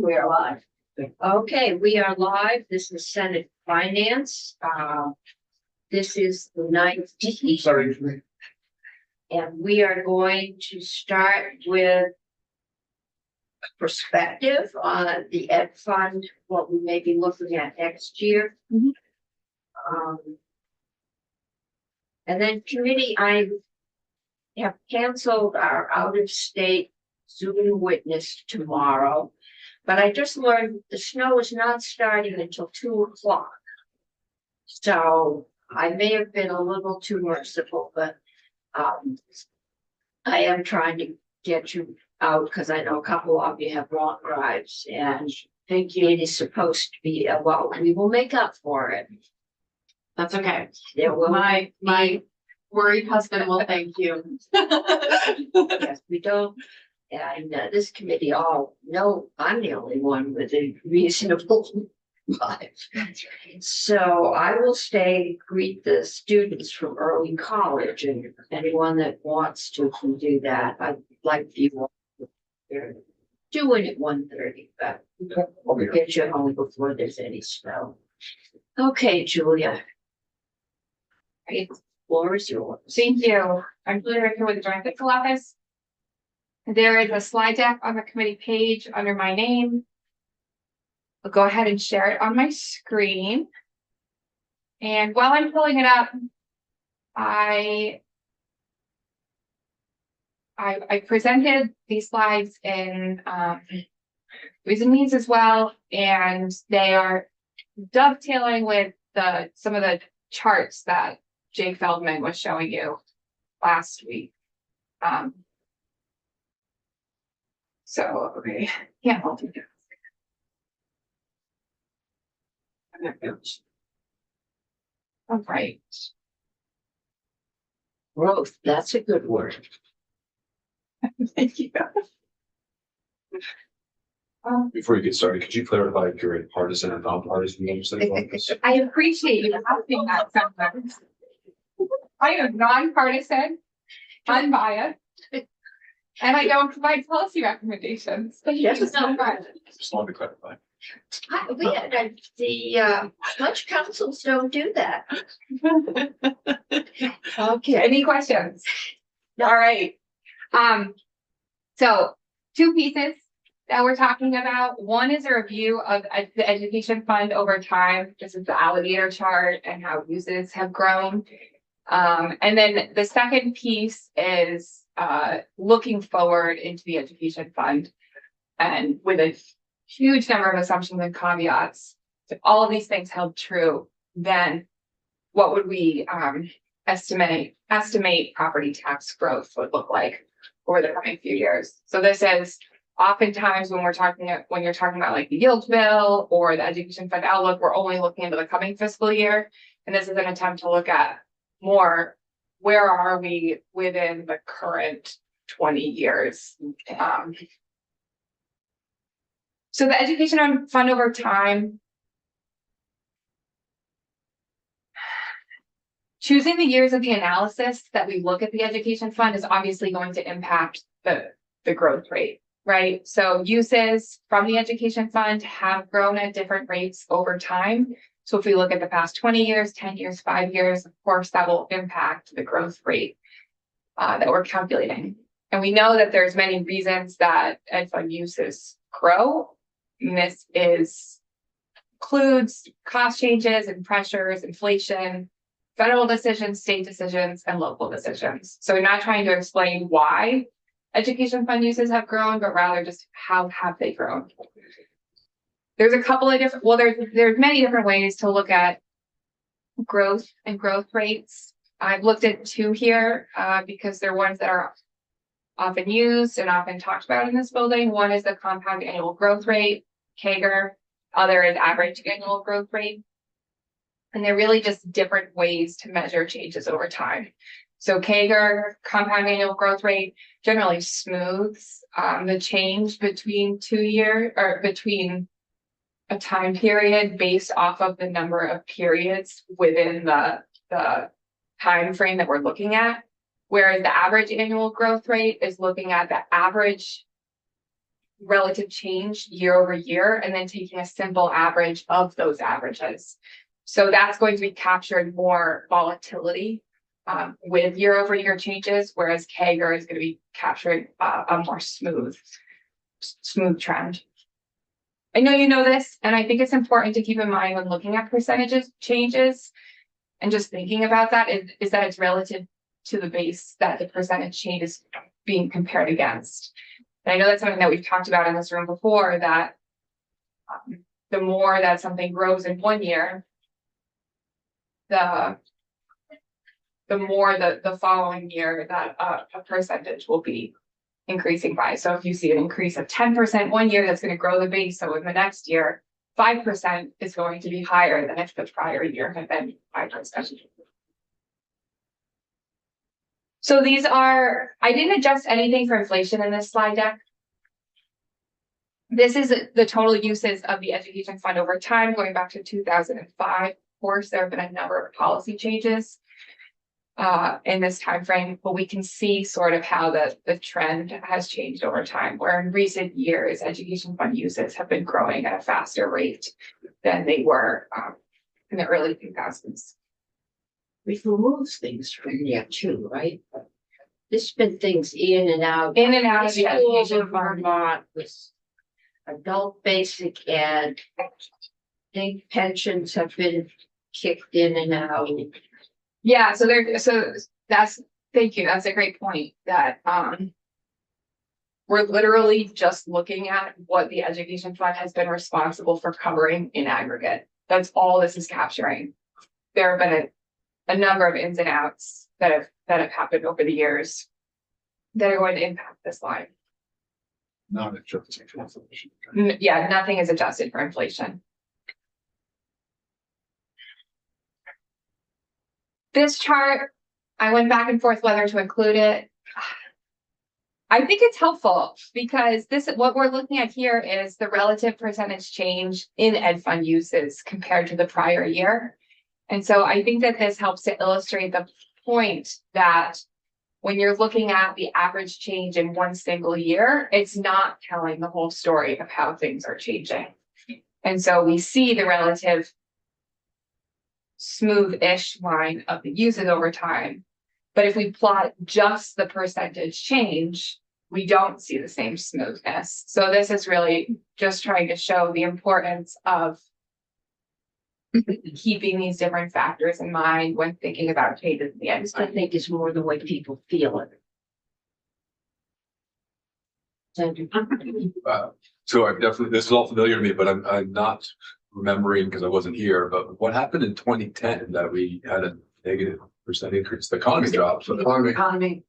We are live. Okay, we are live. This is Senate Finance. This is the 19th. Sorry. And we are going to start with a perspective on the Ed Fund, what we may be looking at next year. And then committee, I have canceled our out-of-state Zoom witness tomorrow. But I just learned the snow is not starting until 2 o'clock. So I may have been a little too merciful, but I am trying to get you out because I know a couple of you have long drives and Thank you. it is supposed to be, well, we will make up for it. That's okay. There will My worried husband will thank you. yes, we don't. And this committee all know I'm the only one with a reasonable life. So I will stay, greet the students from early college, and anyone that wants to can do that. I'd like you all to do it at 1:30, but we'll get you home before there's any snow. Okay, Julia. Great. Floor is yours. Thank you. I'm Julia Ricker with the Joint Fiscal Office. There is a slide deck on the committee page under my name. I'll go ahead and share it on my screen. And while I'm pulling it up, I presented these slides in Ways and Means as well, and they are dovetailing with some of the charts that Jake Feldman was showing you last week. So, okay, yeah, I'll do that. All right. Growth, that's a good word. Thank you. Before you get started, could you clarify if you're a partisan or nonpartisan legislative office? I appreciate you asking that sometimes. I am nonpartisan, unbiased, and I don't provide policy recommendations. Yes, no, Just wanted to clarify. the much councils don't do that. Okay, any questions? All right. So 2 pieces that we're talking about. One is a review of the education fund over time. This is the alligator chart and how uses have grown. And then the second piece is looking forward into the education fund, and with a huge number of assumptions and caveats. If all of these things held true, then what would we estimate property tax growth would look like over the coming few years? So this is oftentimes when you're talking about like the yield bill or the education fund outlook, we're only looking into the coming fiscal year. And this is an attempt to look at more, where are we within the current 20 years? So the education fund over time, choosing the years of the analysis that we look at the education fund is obviously going to impact the growth rate, right? So uses from the education fund have grown at different rates over time. So if we look at the past 20 years, 10 years, 5 years, of course, that will impact the growth rate that we're calculating. And we know that there's many reasons that ed fund uses grow. And this includes cost changes and pressures, inflation, federal decisions, state decisions, and local decisions. So we're not trying to explain why education fund uses have grown, but rather just how have they grown. There's a couple of different, well, there's many different ways to look at growth and growth rates. I've looked at 2 here because they're ones that are often used and often talked about in this building. One is the compound annual growth rate, CAGR. Other is average annual growth rate. And they're really just different ways to measure changes over time. So CAGR, compound annual growth rate, generally smooths the change between 2 years or between a time period based off of the number of periods within the time frame that we're looking at. Whereas the average annual growth rate is looking at the average relative change year over year and then taking a simple average of those averages. So that's going to be captured more volatility with year over year changes, whereas CAGR is going to be capturing a more smooth trend. I know you know this, and I think it's important to keep in mind when looking at percentages changes and just thinking about that is that it's relative to the base that the percentage change is being compared against. And I know that's something that we've talked about in this room before, that the more that something grows in one year, the more the following year that a percentage will be increasing by. So if you see an increase of 10% one year, that's going to grow the base. So in the next year, 5% is going to be higher than if the prior year had been 5%. So these are, I didn't adjust anything for inflation in this slide deck. This is the total uses of the education fund over time, going back to 2005. Of course, there have been a number of policy changes in this time frame, but we can see sort of how the trend has changed over time, where in recent years, education fund uses have been growing at a faster rate than they were in the early 2000s. We've removed things from there too, right? There's been things in and out. In and out of the Schools education in fund. Vermont with adult basic ed. I think pensions have been kicked in and out. Yeah, so that's, thank you, that's a great point, that we're literally just looking at what the education fund has been responsible for covering in aggregate. That's all this is capturing. There have been a number of ins and outs that have happened over the years that are going to impact this line. Not adjusting for inflation. Yeah, nothing is adjusted for inflation. This chart, I went back and forth whether to include it. I think it's helpful because what we're looking at here is the relative percentage change in ed fund uses compared to the prior year. And so I think that this helps to illustrate the point that when you're looking at the average change in one single year, it's not telling the whole story of how things are changing. And so we see the relative smooth-ish line of the uses over time. But if we plot just the percentage change, we don't see the same smoothness. So this is really just trying to show the importance of keeping these different factors in mind when thinking about changes in the end. I think it's more the way people feel it. So I've definitely, this is all familiar to me, but I'm not remembering because I wasn't here, but what happened in 2010 that we had a -% increase? The economy dropped. So Economy.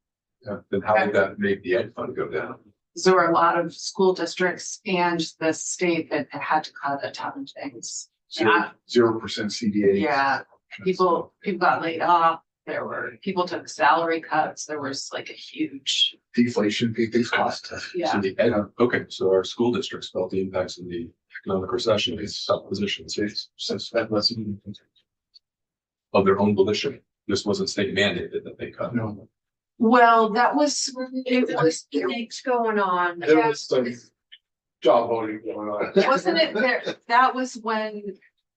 then how did that make the ed fund go down? There were a lot of school districts and the state that had to cut a ton of things. Yeah, 0% CDA. yeah, people got laid off. There were, people took salary cuts. There was like a huge, Deflation, things cost. Yeah. So the ed, okay, so our school districts felt the impacts of the economic recession, it's tough positions, since that wasn't of their own volition. This wasn't state mandated that they cut. No. well, that was, It was things going on. There was some job voting going on. wasn't it there? That was when,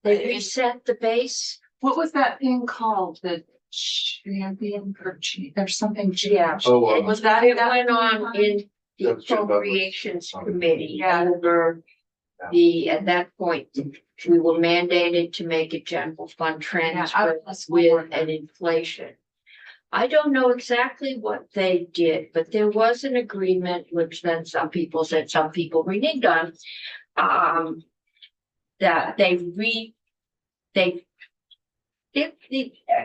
They reset the base. what was that thing called? The champion or there's something. Yeah. Oh, Was that It that went on in the That's Jim Douglas. appropriations committee Yeah. over at that point, we were mandated to make a general fund transfer with an inflation. I don't know exactly what they did, but there was an agreement, which then some people said, some people reneged on. That I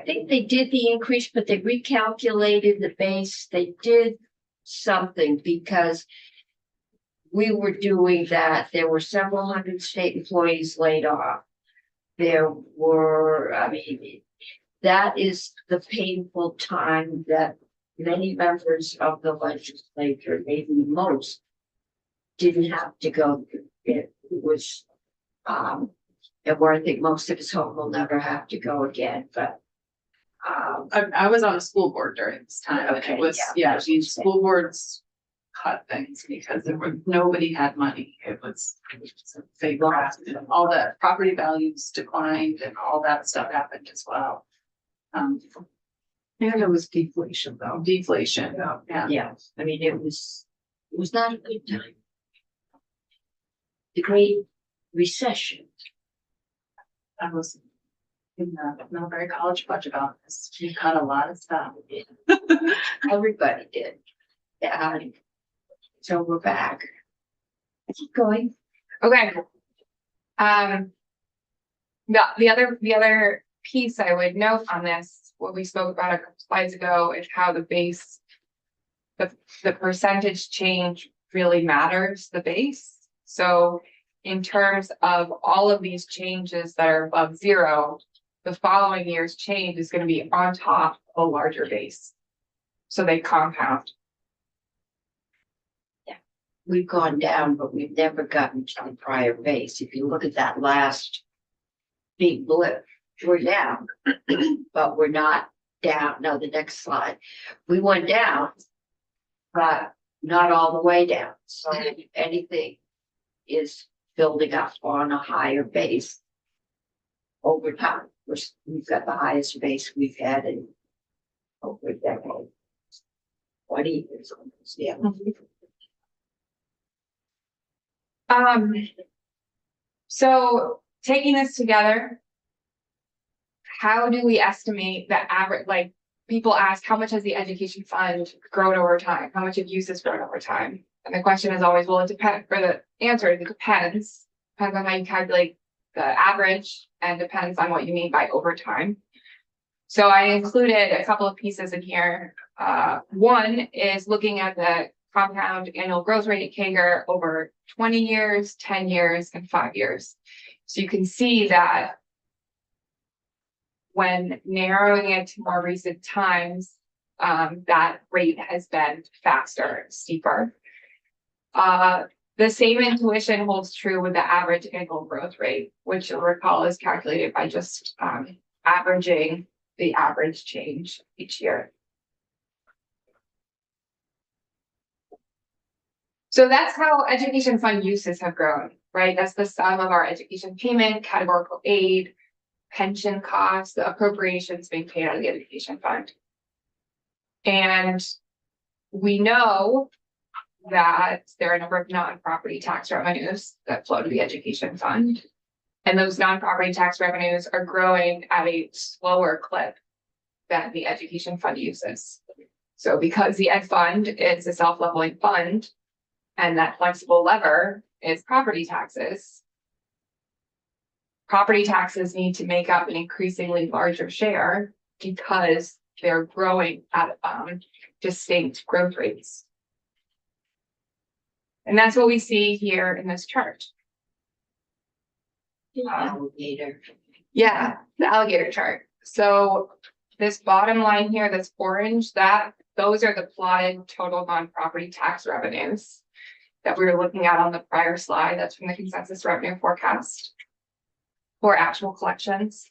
think they did the increase, but they recalculated the base. They did something because we were doing that. There were several hundred state employees laid off. There were, I mean, that is the painful time that many members of the legislature, maybe most, didn't have to go through. It was, and where I think most of us hope we'll never have to go again, but. I was on a school board during this time. And Okay, it was, yeah. yeah, these school boards cut things because nobody had money. It was a big loss. All the property values declined and all that stuff happened as well. And it was deflation though. Deflation, yeah. Yeah, I mean, it was not a good time. The Great Recession. I was in the Millbury College budget office. We cut a lot of stuff. Everybody did. Yeah. So we're back. Keep going. Okay. The other piece I would note on this, what we spoke about a couple slides ago, is how the base, the percentage change really matters, the base. So in terms of all of these changes that are above zero, the following year's change is going to be on top of a larger base. So they compound. We've gone down, but we've never gotten to the prior base. If you look at that last big blip, we're down, but we're not down. No, the next slide. We went down, but not all the way down. So if anything is building up on a higher base over time. We've got the highest base we've had in over a decade. 20 years almost, yeah. So taking this together, how do we estimate the average, like people ask, how much has the education fund grown over time? How much have uses grown over time? And the question is always, well, it depends, for the answer, it depends on how you calculate the average and depends on what you mean by over time. So I included a couple of pieces in here. One is looking at the compound annual growth rate CAGR over 20 years, 10 years, and 5 years. So you can see that when narrowing it to more recent times, that rate has been faster, steeper. The same intuition holds true with the average annual growth rate, which you'll recall is calculated by just averaging the average change each year. So that's how education fund uses have grown, right? That's the sum of our education payment, categorical aid, pension costs, the appropriations being paid out of the education fund. And we know that there are a number of non-property tax revenues that flow to the education fund. And those non-property tax revenues are growing at a slower clip than the education fund uses. So because the ed fund is a self-leveling fund, and that flexible lever is property taxes. Property taxes need to make up an increasingly larger share because they're growing at distinct growth rates. And that's what we see here in this chart. Alligator. Yeah, the alligator chart. So this bottom line here, this orange, those are the plotted total non-property tax revenues that we were looking at on the prior slide. That's from the consensus revenue forecast for actual collections.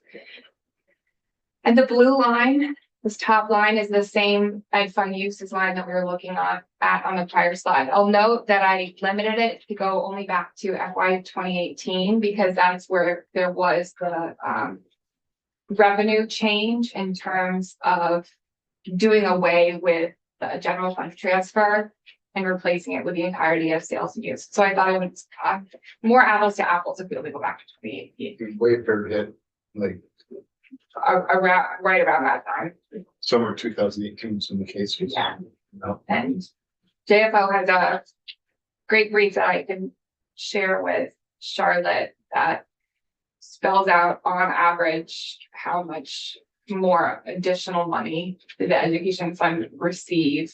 And the blue line, this top line, is the same ed fund uses line that we were looking at on the prior slide. I'll note that I limited it to go only back to FY 2018 because that's where there was the revenue change in terms of doing away with the general fund transfer and replacing it with the entirety of sales and use. So I thought it was more apples to apples if we only go back to 2018. Wayfair hit like Right around that time. summer 2018 was in the case. Yeah. No. And JFO has a great brief that I can share with Charlotte that spells out on average how much more additional money did the education fund receive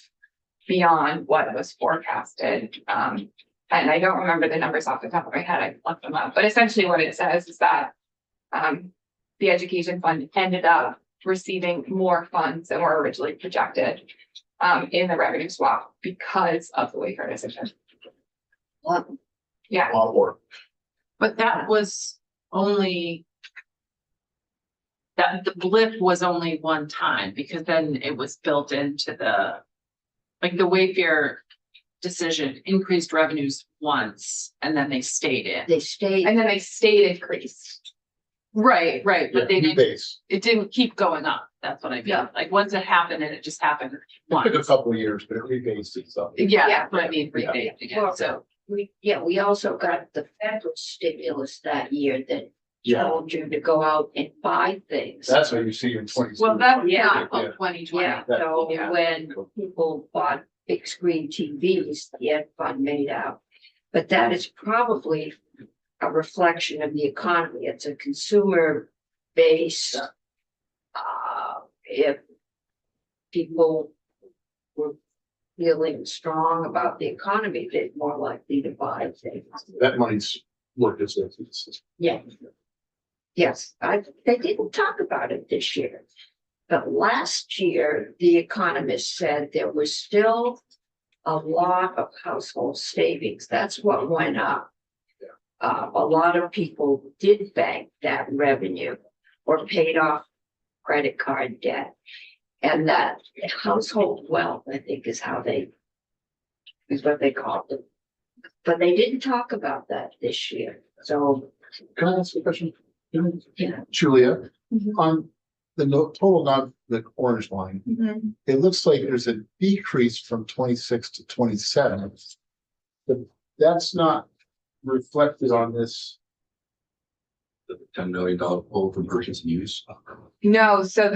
beyond what was forecasted. And I don't remember the numbers off the top of my head. I looked them up, but essentially what it says is that the education fund ended up receiving more funds than were originally projected in the revenue swap because of the Wayfair decision. Well, Yeah. A lot more. But that was only. That the blip was only one time because then it was built into the. Like the Wayfair decision increased revenues once and then they stayed in. They stayed, And then they stayed increased. Right, but they didn't, Rebase. it didn't keep going up. That's what I mean. Yeah. Like once it happened and it just happened It took a once. couple of years, but it rebased itself. Yeah, Yeah. that's what I mean, rebate again, Well, so. we also got the federal stimulus that year that Yeah, told you to go out and buy things. that's what you see in 22. Well, that's Yeah. not Yeah. of 2020. Yeah, That- so yeah. when people bought big screen TVs, the ed fund made out. But that is probably a reflection of the economy. It's a consumer base. If people were feeling strong about the economy, they're more likely to buy things. That money's worked its way through the system. Yeah. Yes, they didn't talk about it this year. But last year, the economist said there was still a lot of household savings. That's what went up. A lot of people did bank that revenue or paid off credit card debt. And that household wealth, I think, is what they called it. But they didn't talk about that this year. So, Can I ask you a question? yeah. Julia, Mhm. on the total, not the orange line, it looks like there's a decrease from 26 to 27. But that's not reflected on this. The $10 million pull from purchase and use. No, so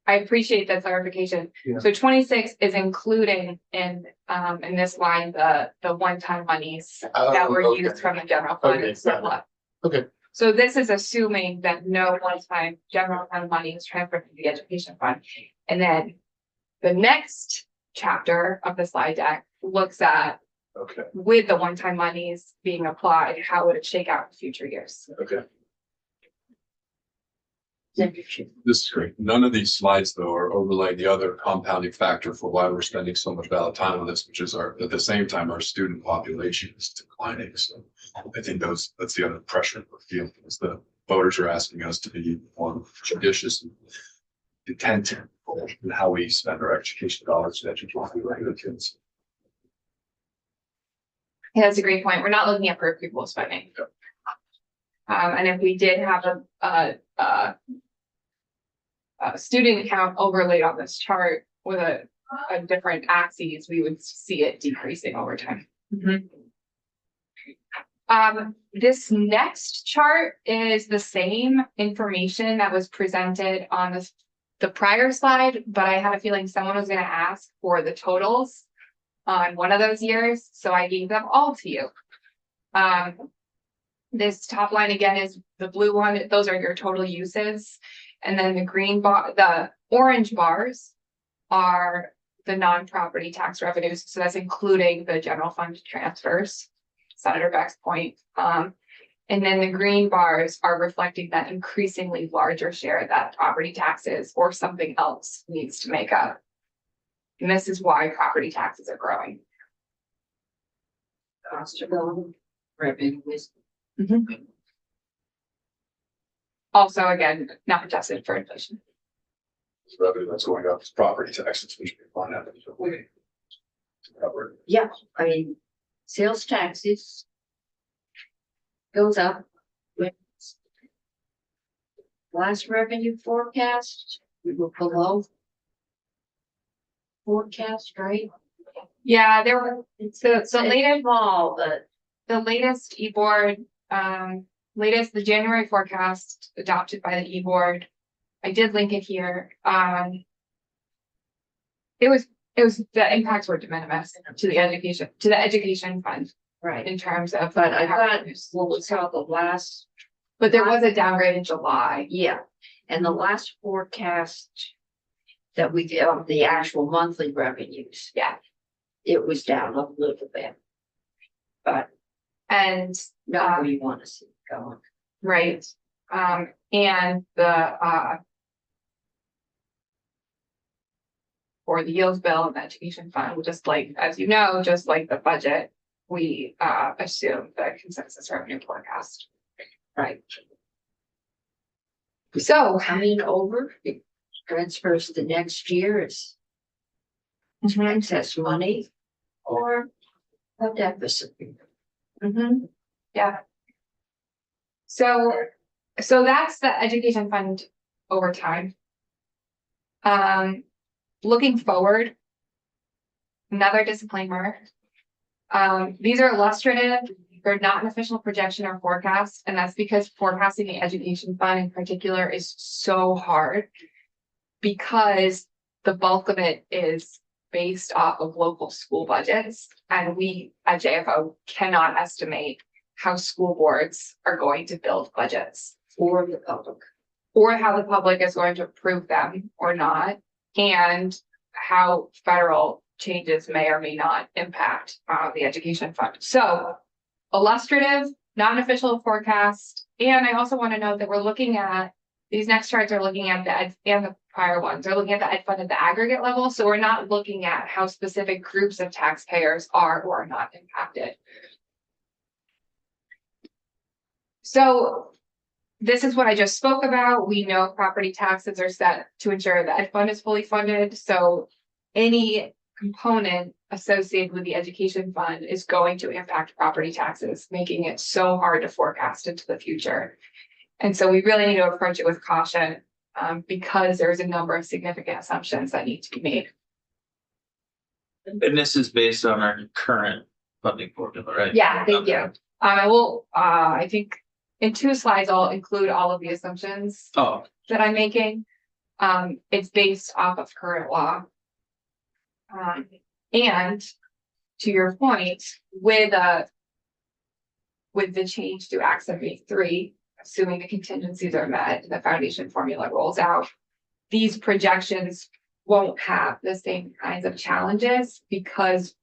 I appreciate that clarification. Yeah. So 26 is including in this line, the one-time monies that were Okay. used from the general fund Okay, and surplus. Okay. So this is assuming that no one-time general fund money is transferred to the education fund. And then the next chapter of the slide deck looks at, Okay, with the one-time monies being applied, how would it shake out in future years? okay. This is great. None of these slides, though, are overlaying the other compounding factor for why we're spending so much valid time on this, which is at the same time, our student population is declining. So I think that's the other pressure we're feeling is the voters are asking us to be more judicious and attentive in how we spend our education dollars to educate the kids. Yeah, that's a great point. We're not looking at per pupil spending. And if we did have a student count overlaid on this chart with a different axes, we would see it decreasing over time. This next chart is the same information that was presented on the prior slide, but I had a feeling someone was gonna ask for the totals on one of those years, so I gave them all to you. This top line again is the blue one, those are your total uses. And then the orange bars are the non-property tax revenues, so that's including the general fund transfers, Senator Beck's point. And then the green bars are reflecting that increasingly larger share that property taxes or something else needs to make up. And this is why property taxes are growing. Cost of living, revenue is Also, again, not adjusted for inflation. Revenue that's going up is property taxes, which we find out a way to cover it. yeah, I mean, sales taxes goes up with last revenue forecast, we were below forecast, right? Yeah, there were, so It's latest, small, but the latest e-board, the January forecast adopted by the e-board. I did link it here. It was, the impacts were de minimis to the education fund right. in terms of. But I thought, well, we saw the last, But there was a downgrade in July. yeah, and the last forecast that we did of the actual monthly revenues, Yeah, it was down a little bit. But and, not where you want to see it going. right, and for the yields bill and the education fund, just like, as you know, just like the budget, we assume the consensus revenue forecast. Right. So, Coming over, it transfers the next year is Mhm. excess money or a deficit. Mhm. Yeah. So that's the education fund over time. Looking forward. Another disclaimer. These are illustrative, they're not an official projection or forecast, and that's because forecasting the education fund in particular is so hard. Because the bulk of it is based off of local school budgets, and we at JFO cannot estimate how school boards are going to build budgets. For the public. Or how the public is going to approve them or not, and how federal changes may or may not impact the education fund. So illustrative, non-official forecast, and I also want to note that we're looking at these next charts are looking at the ed and the prior ones are looking at the ed fund at the aggregate level. So we're not looking at how specific groups of taxpayers are or are not impacted. So this is what I just spoke about. We know property taxes are set to ensure the ed fund is fully funded. So any component associated with the education fund is going to impact property taxes, making it so hard to forecast into the future. And so we really need to approach it with caution because there's a number of significant assumptions that need to be made. And this is based on our current funding formula, right? Yeah, thank you. I will, I think in 2 slides, I'll include all of the assumptions Oh, that I'm making. It's based off of current law. And to your point, with the change to Act 73, assuming the contingencies are met and the foundation formula rolls out, these projections won't have the same kinds of challenges because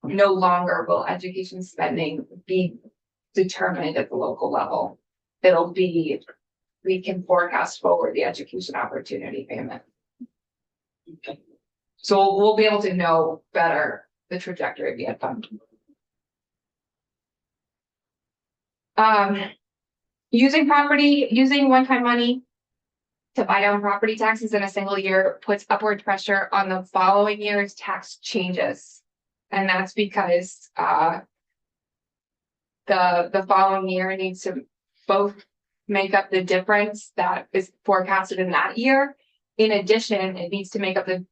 no longer will education spending be determined at the local level. It'll be, we can forecast forward the education opportunity payment. So we'll be able to know better the trajectory of the ed fund. Using one-time money to buy down property taxes in a single year puts upward pressure on the following year's tax changes. And that's because the following year needs to both make up the difference that is forecasted in that year. In addition, it needs to make up the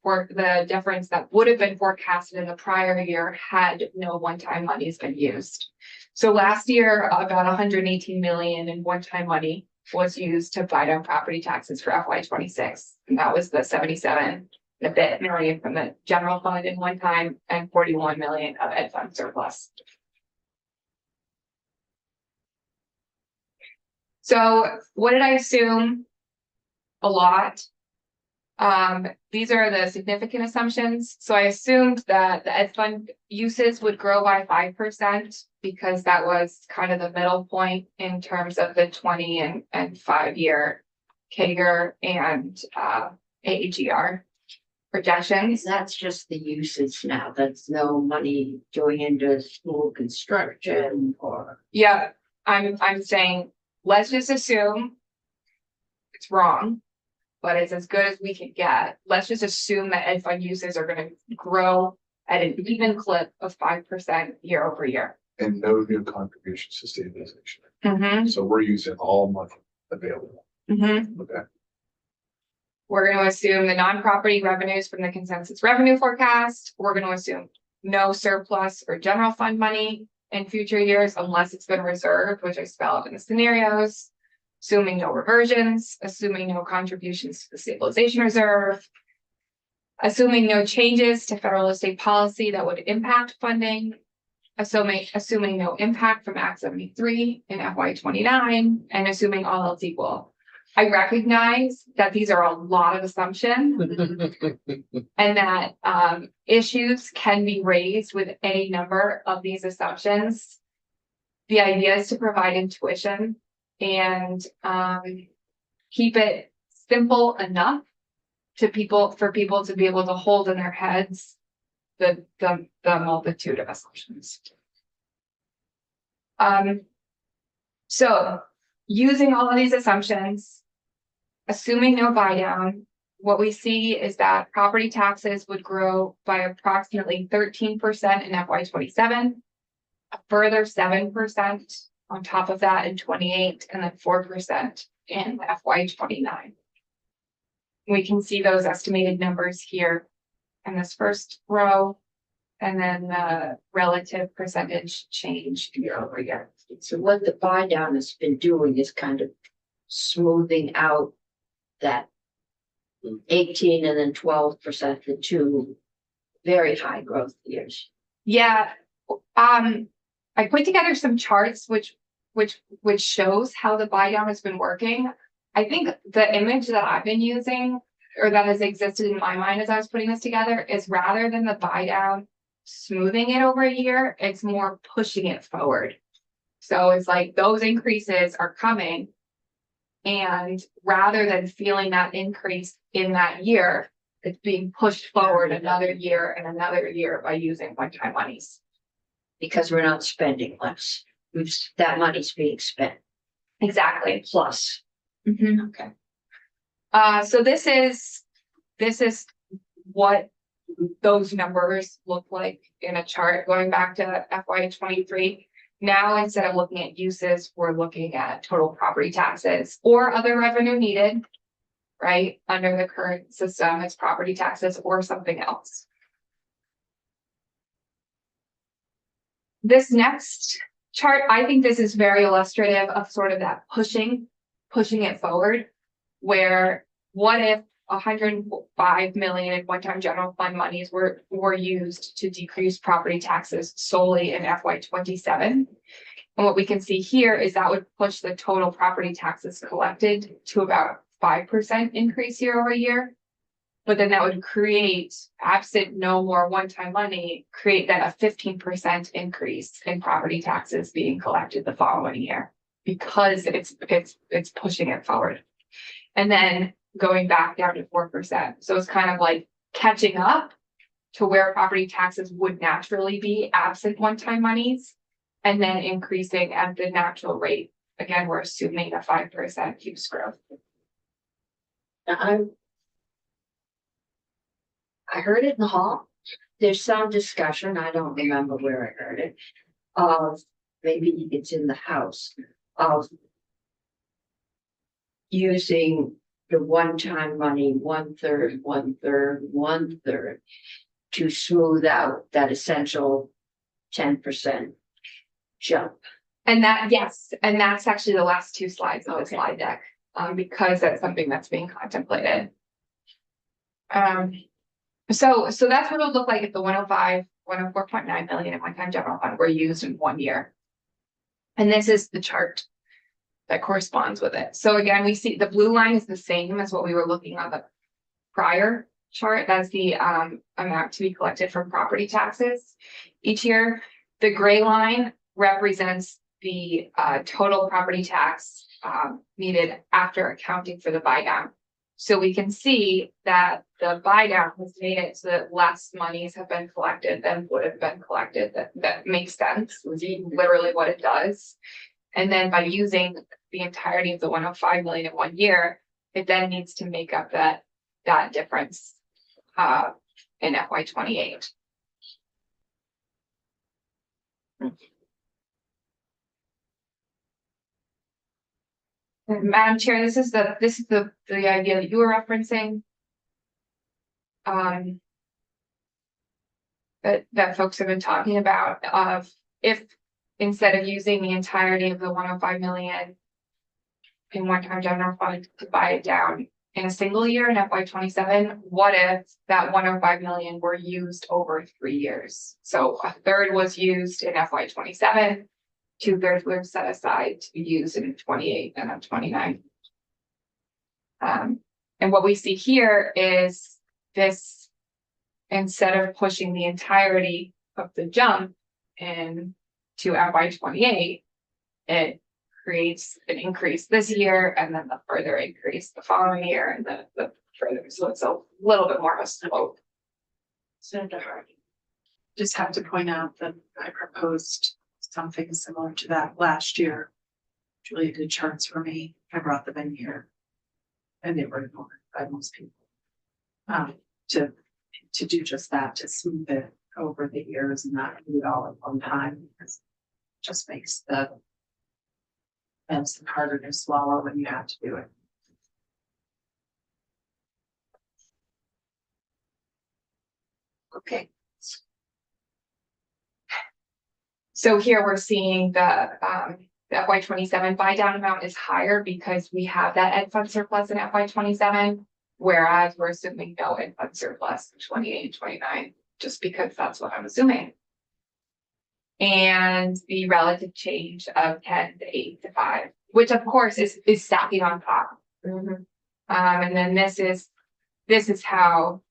difference that would have been forecasted in the prior year had no one-time monies been used. So last year, about 118 million in one-time money was used to buy down property taxes for FY26. And that was the 77 and a bit million from the general fund in one time and 41 million of ed fund surplus. So what did I assume? A lot. These are the significant assumptions. So I assumed that the ed fund uses would grow by 5% because that was kind of the middle point in terms of the 20 and 5-year CAGR and AAGR projections. That's just the usage now. That's no money going into school construction or. Yeah, I'm saying, let's just assume it's wrong, but it's as good as we can get. Let's just assume that ed fund uses are going to grow at an even clip of 5% year over year. And no new contributions to stabilization. Mm-hmm. So we're using all money available. Mm-hmm. Okay. We're going to assume the non-property revenues from the consensus revenue forecast. We're going to assume no surplus or general fund money in future years unless it's been reserved, which I spell out in the scenarios. Assuming no reversions, assuming no contributions to the stabilization reserve, assuming no changes to federal or state policy that would impact funding, assuming no impact from Act 73 in FY29, and assuming all else equal. I recognize that these are a lot of assumptions and that issues can be raised with any number of these assumptions. The idea is to provide intuition and keep it simple enough for people to be able to hold in their heads the multitude of assumptions. So using all of these assumptions, assuming no buy down, what we see is that property taxes would grow by approximately 13% in FY 27, a further 7% on top of that in 28, and then 4% in FY 29. We can see those estimated numbers here in this first row, and then the relative percentage change year over year. So what the buy down has been doing is kind of smoothing out that 18 and then 12%, the two very high growth years. Yeah, I put together some charts which shows how the buy down has been working. I think the image that I've been using, or that has existed in my mind as I was putting this together, is rather than the buy down smoothing it over a year, it's more pushing it forward. So it's like those increases are coming, and rather than feeling that increase in that year, it's being pushed forward another year and another year by using one-time monies. Because we're not spending less. That money's being spent Exactly. plus. Mhm. Okay. So this is what those numbers look like in a chart going back to FY 23. Now, instead of looking at uses, we're looking at total property taxes or other revenue needed, right? Under the current system, it's property taxes or something else. This next chart, I think this is very illustrative of sort of that pushing it forward, where what if 105 million in one-time general fund monies were used to decrease property taxes solely in FY 27. And what we can see here is that would push the total property taxes collected to about 5% increase year over year. But then that would create, absent no more one-time money, create then a 15% increase in property taxes being collected the following year, because it's pushing it forward. And then going back down to 4%. So it's kind of like catching up to where property taxes would naturally be absent one-time monies, and then increasing at the natural rate. Again, we're assuming a 5% use growth. Now, I heard it in the hall. There's some discussion, I don't remember where I heard it, of maybe it's in the house, of using the one-time money, 1/3, 1/3, 1/3, to smooth out that essential 10% jump. And that, yes, and that's actually the last two slides of the Okay. slide deck, because that's something that's being contemplated. So that's what it would look like if the 104.9 million in one-time general fund were used in 1 year. And this is the chart that corresponds with it. So again, we see the blue line is the same as what we were looking on the prior chart. That's the amount to be collected from property taxes each year. The gray line represents the total property tax needed after accounting for the buy down. So we can see that the buy down has made it so that less monies have been collected than would have been collected. That makes sense. It's literally what it does. And then by using the entirety of the 105 million in 1 year, it then needs to make up that difference in FY 28. Madam Chair, this is the idea that you were referencing. That folks have been talking about, of if instead of using the entirety of the 105 million in one-time general fund to buy it down in a single year in FY 27, what if that 105 million were used over 3 years? So a third was used in FY 27, 2/3 were set aside to be used in 28 and then 29. And what we see here is this, instead of pushing the entirety of the jump in to FY 28, it creates an increase this year and then the further increase the following year and the further. So it's a little bit more of a slope. Senator Hardy. Just have to point out that I proposed something similar to that last year. Julia did charts for me. I brought them in here. And they were ignored by most people. To do just that, to smooth it over the years and not do it all at one time. Because it just makes the medicine harder to swallow when you have to do it. Okay, So here we're seeing the FY 27 buy down amount is higher because we have that ed fund surplus in FY 27. Whereas we're assuming no ed fund surplus in 28 and 29, just because that's what I'm assuming. And the relative change of 10 to 8 to 5, which of course is stacking on top. And then this is how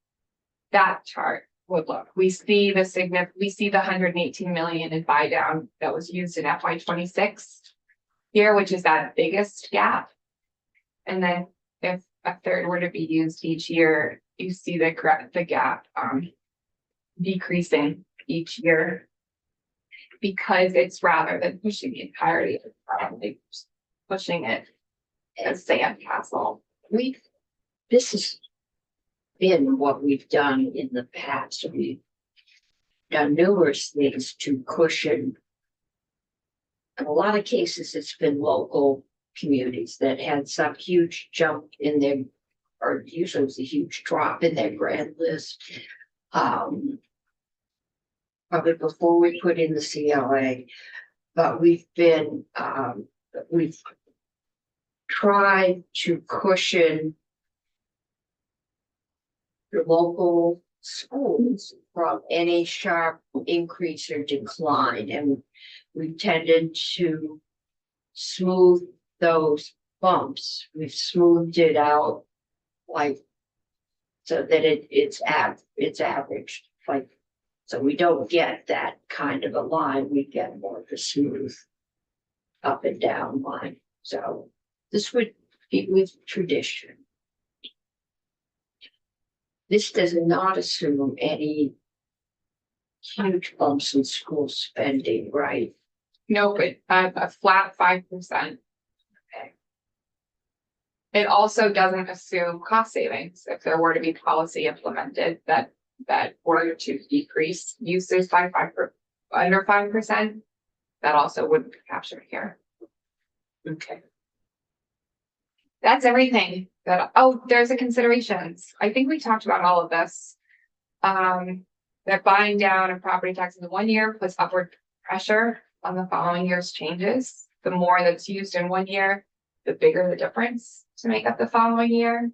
that chart would look. We see the the 118 million in buy down that was used in FY 26 here, which is that biggest gap. And then if a third were to be used each year, you see the gap decreasing each year, because it's rather than pushing the entirety, it's probably pushing it as sandcastle. this has been what we've done in the past. We've done numerous things to cushion. In a lot of cases, it's been local communities that had some huge jump in their, or usually it was a huge drop in their grant list. Probably before we put in the CLA, but we've tried to cushion the local schools from any sharp increase or decline, and we tended to smooth those bumps. We've smoothed it out like so that it's averaged, like, so we don't get that kind of a line, we get more of a smooth up and down line. So this would be with tradition. This does not assume any huge bumps in school spending, right? No, but a flat 5%. Okay. It also doesn't assume cost savings if there were to be policy implemented that were to decrease usage by under 5%. That also wouldn't be captured here. Okay. That's everything that, oh, there's a considerations. I think we talked about all of this. That buying down of property tax in the 1 year puts upward pressure on the following year's changes. The more that's used in 1 year, the bigger the difference to make up the following year.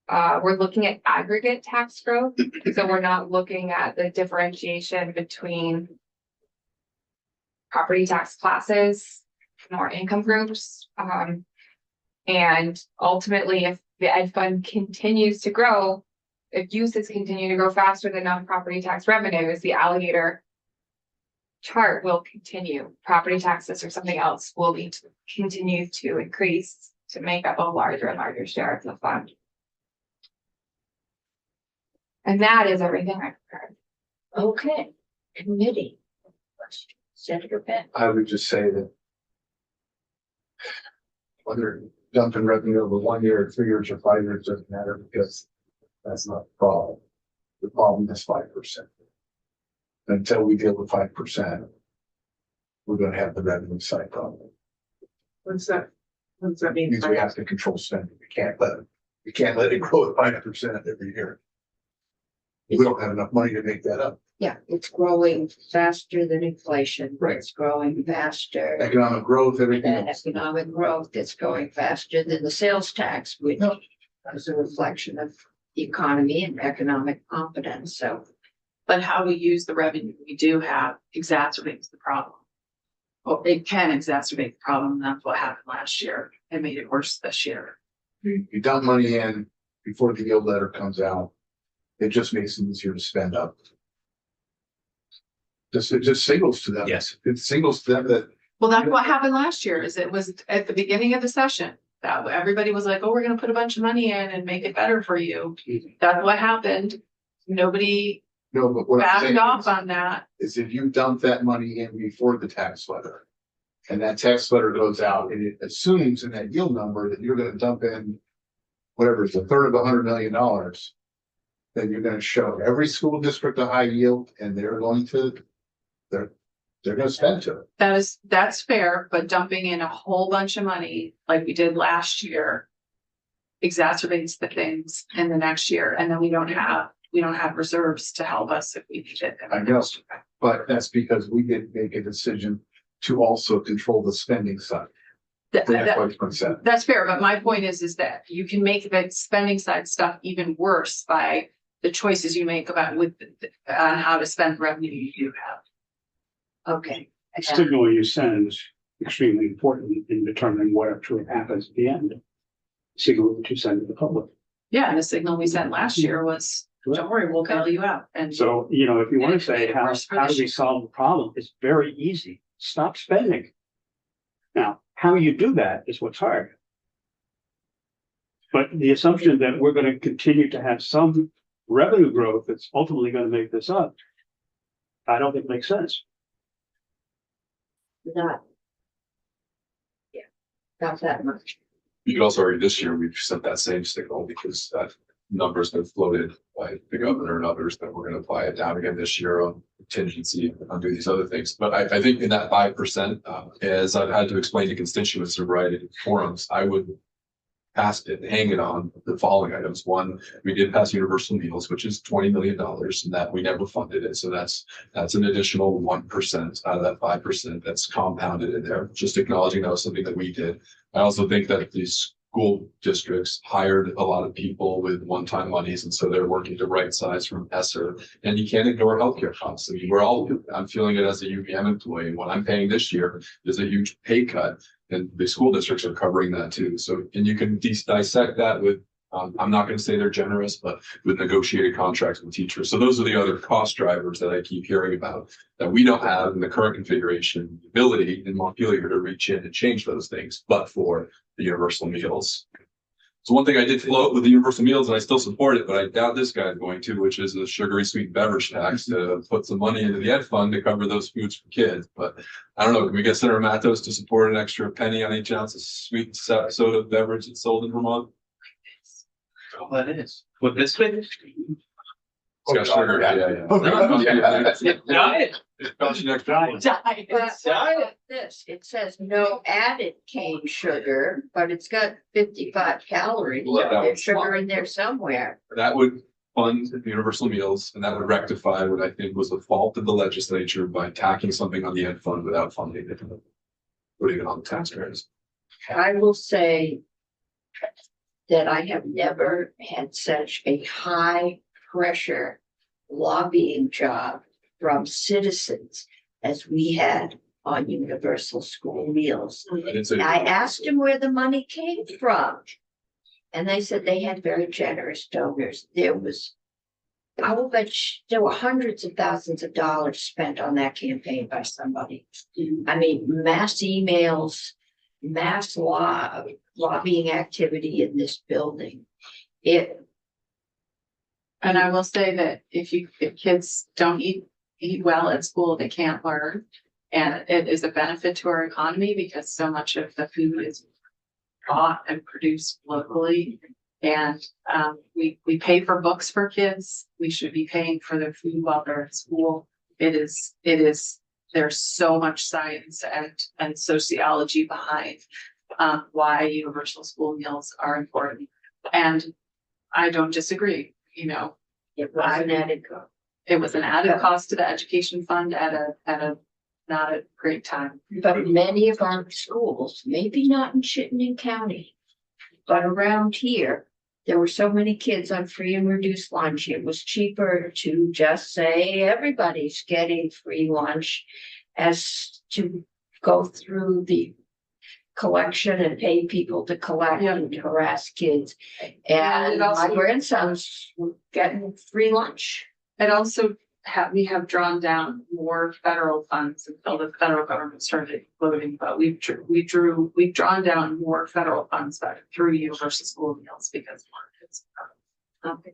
We're looking at aggregate tax growth, so we're not looking at the differentiation between property tax classes nor income groups. And ultimately, if the ed fund continues to grow, if uses continue to grow faster than non-property tax revenues, the alligator chart will continue. Property taxes or something else will need to continue to increase to make up a larger and larger share of the fund. And that is everything I prepared. Okay, committee. Senator Penn. I would just say that whether dumping revenue over 1 year, 3 years, or 5 years doesn't matter, because that's not the problem. The problem is 5%. Until we deal with 5%, we're gonna have the revenue side problem. What does that mean? Means we have to control spending. We can't let it grow at 5% every year. We don't have enough money to make that up. Yeah, it's growing faster than inflation. Right. It's growing faster Economic growth, everything than else. economic growth. It's going faster than the sales tax, which Yep. is a reflection of the economy and economic competence. So But how we use the revenue we do have exacerbates the problem. Well, it can exacerbate the problem, and that's what happened last year. It made it worse this year. You dump money in before the yield letter comes out. It just makes it easier to spend up. It just signals to them. Yes. It signals to them that Well, that's what happened last year, is it was at the beginning of the session. That everybody was like, oh, we're gonna put a bunch of money in and make it better for you. That's what happened. Nobody no, but what I'm backed saying off on that. is if you dump that money in before the tax letter. And that tax letter goes out and it assumes in that yield number that you're gonna dump in whatever, it's a third of $100 million. Then you're gonna show every school district a high yield and they're gonna spend to it. That's fair, but dumping in a whole bunch of money like we did last year exacerbates the things in the next year, and then we don't have reserves to help us if we need it. I know, but that's because we did make a decision to also control the spending side. That- for that- FY27. That's fair, but my point is that you can make the spending side stuff even worse by the choices you make about on how to spend revenue you do have. Okay. The signal you send is extremely important in determining what actually happens at the end. Signal that you send to the public. Yeah, and the signal we sent last year was, don't worry, we'll bail you out. And So, you know, if you want to say how Worse for do this we year. solve the problem, it's very easy. Stop spending. Now, how you do that is what's hard. But the assumption that we're going to continue to have some revenue growth that's ultimately going to make this up, I don't think makes sense. Not. Yeah, not that much. You could also argue this year, we've sent that same signal because that number's been floated by the governor and others that we're gonna apply it down again this year on contingency, on do these other things. But I think in that 5%, as I've had to explain to constituents in a variety of forums, I would pass it, hang it on the following items. One, we did pass universal meals, which is $20 million, and that we never funded it. So that's an additional 1% out of that 5% that's compounded in there, just acknowledging that was something that we did. I also think that these school districts hired a lot of people with one-time monies, and so they're working to right size from ESSER. And you can't ignore healthcare costs. I mean, I'm feeling it as a UVM employee. What I'm paying this year is a huge pay cut, and the school districts are covering that too. So, and you can dissect that with, I'm not going to say they're generous, but with negotiated contracts with teachers. So those are the other cost drivers that I keep hearing about that we don't have in the current configuration, the ability in Montpelier to reach in and change those things, but for the universal meals. So one thing I did float with the universal meals, and I still support it, but I doubt this guy's going to, which is a sugary sweet beverage tax to put some money into the ed fund to cover those foods for kids. But I don't know, can we get Senator Matos to support an extra penny on each ounce of sweet soda beverage that's sold in Vermont? All that is. What this way? It's got sugar, yeah. Diet. It costs you extra money. diet. But what about this, it says no added cane sugar, but it's got 55 calories. Well, that There's was sugar smart. in there somewhere. That would fund the universal meals, and that would rectify what I think was the fault of the legislature by tacking something on the ed fund without funding it. Putting it on the taxpayers. I will say that I have never had such a high pressure lobbying job from citizens as we had on universal school meals. I didn't say. I asked them where the money came from. And they said they had very generous donors. There was, I will bet there were hundreds of thousands of dollars spent on that campaign by somebody. I mean, mass emails, mass lobbying activity in this building. And I will say that if kids don't eat well at school, they can't learn. And it is a benefit to our economy because so much of the food is bought and produced locally. And we pay for books for kids. We should be paying for their food while they're at school. There's so much science and sociology behind why universal school meals are important. And I don't disagree, you know. It was an added cost. It was an added cost to the education fund at a not a great time. But many of our schools, maybe not in Chittenden County, but around here, there were so many kids on free and reduced lunch. It was cheaper to just say everybody's getting free lunch as to go through the collection and pay people to collect Yeah. and harass kids. And And it also- my grandsons were getting free lunch. It also we have drawn down more federal funds until the federal government started exploding, but we've drawn down more federal funds back through universal school meals because more kids are Okay.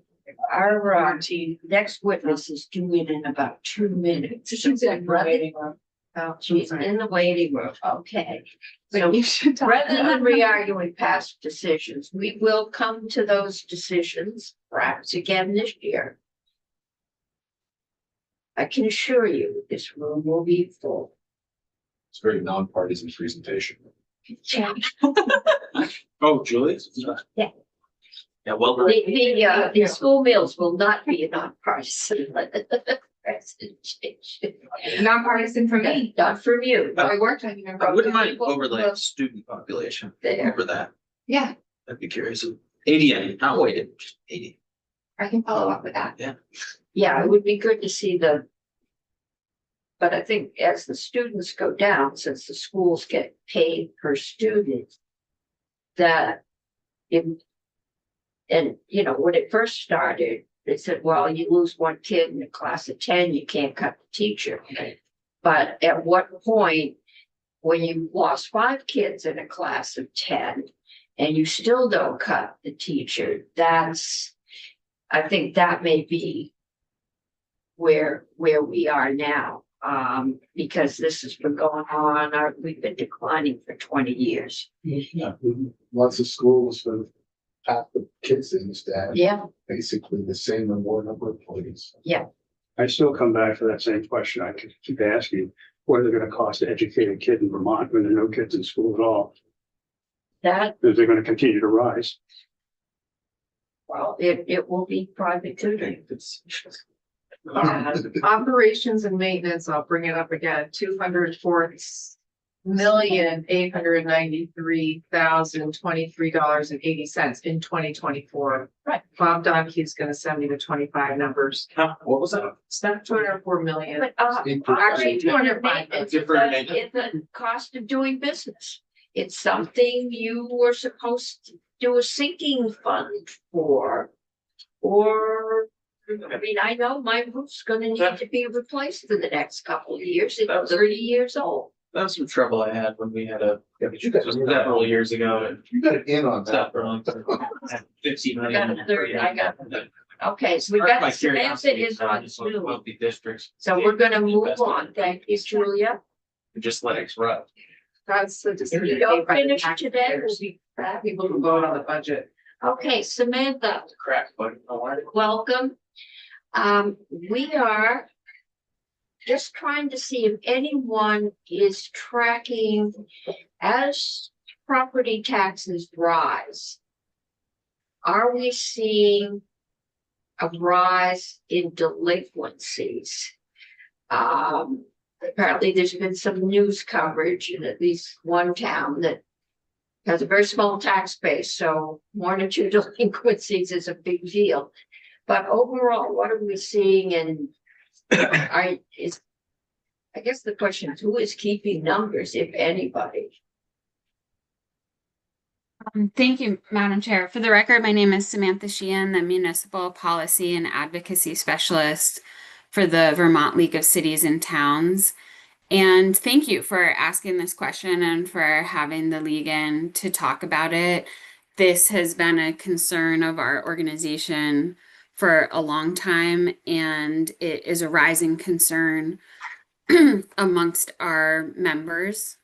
Our guaranteed. next witness is due in about 2 minutes. She's in the waiting room. Oh, she's in the waiting room. Okay. So But you should talk rather than about- re-arguing past decisions, we will come to those decisions perhaps again this year. I can assure you, this room will be full. It's very nonpartisan presentation. Oh, Julius? Yeah. Yeah, well, The school meals will not be a nonpartisan presentation. Nonpartisan for me. Not from you. I worked on you. I wouldn't mind overlay student population There. over that. Yeah, I'd be curious. 80, not weighted, just 80. I can follow up with that. Yeah, it would be good to see the. But I think as the students go down, since the schools get paid per student. That. And you know, when it first started, they said, well, you lose one kid in a class of 10, you can't cut the teacher. But at what point, when you lost 5 kids in a class of 10, and you still don't cut the teacher, I think that may be where we are now. Because this has been going on, we've been declining for 20 years. Yeah, lots of schools with half the kids in the staff, Yeah, basically the same or more number of employees. I still come back to that same question I could keep asking. What is it gonna cost to educate a kid in Vermont when there are no kids in school at all? that, Is it gonna continue to rise? well, it will be private tutoring. Operations and maintenance, I'll bring it up again, $204,893,023.80 in 2024. Right. Bob Donahue gonna send me the 25 numbers. What was that? It's not 204 million. But, Eight actually, percent. 205, it's Different- a cost of doing business. It's something you were supposed to do a sinking fund for. Or, I mean, I know my roof's gonna need to be replaced in the next couple of years, it's 30 years old. That was some trouble I had when we had Yeah, but you got, several years ago. you got an in on Stop that. for 15 I million. got a third, I got. Okay, so we've Sparked got my Samantha curiosity, is so I on just looked at Zoom, wealthy districts, so we're gonna move Investment. on, thank you, Julia. just let it run. That's the If decision. you don't made by the finish today, we'll taxpayers. be back. People who vote on the budget. Okay, Samantha, Crack, but I wanted welcome. We are just trying to see if anyone is tracking as property taxes rise. Are we seeing a rise in delinquencies? Apparently there's been some news coverage in at least one town that has a very small tax base, so 1 or 2 delinquencies is a big deal. But overall, what are we seeing, and I guess the question is, who is keeping numbers, if anybody? Thank you, Madam Chair. For the record, my name is Samantha Sheehan, the Municipal Policy and Advocacy Specialist for the Vermont League of Cities and Towns. And thank you for asking this question and for having the league in to talk about it. This has been a concern of our organization for a long time, and it is a rising concern amongst our members.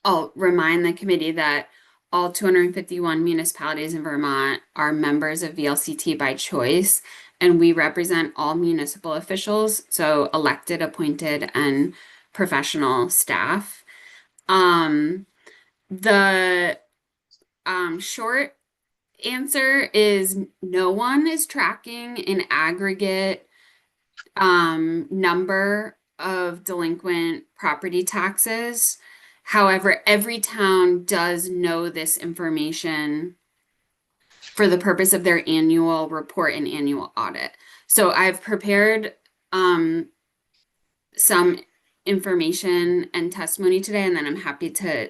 I'll remind the committee that all 251 municipalities in Vermont are members of VLCT by choice, and we represent all municipal officials, so elected, appointed, and professional staff. The short answer is no one is tracking an aggregate number of delinquent property taxes. However, every town does know this information for the purpose of their annual report and annual audit. So I've prepared some information and testimony today, and then I'm happy to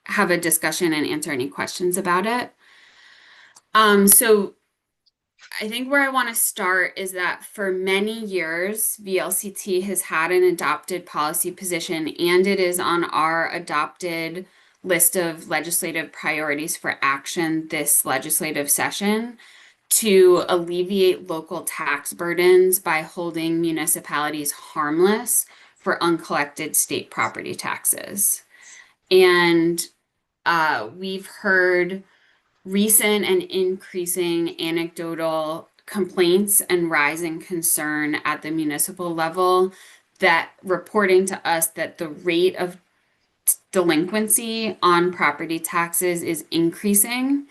have a discussion and answer any questions about it. So I think where I want to start is that for many years, VLCT has had an adopted policy position, and it is on our adopted list of legislative priorities for action this legislative session to alleviate local tax burdens by holding municipalities harmless for uncollected state property taxes. And we've heard recent and increasing anecdotal complaints and rising concern at the municipal level that reporting to us that the rate of delinquency on property taxes is increasing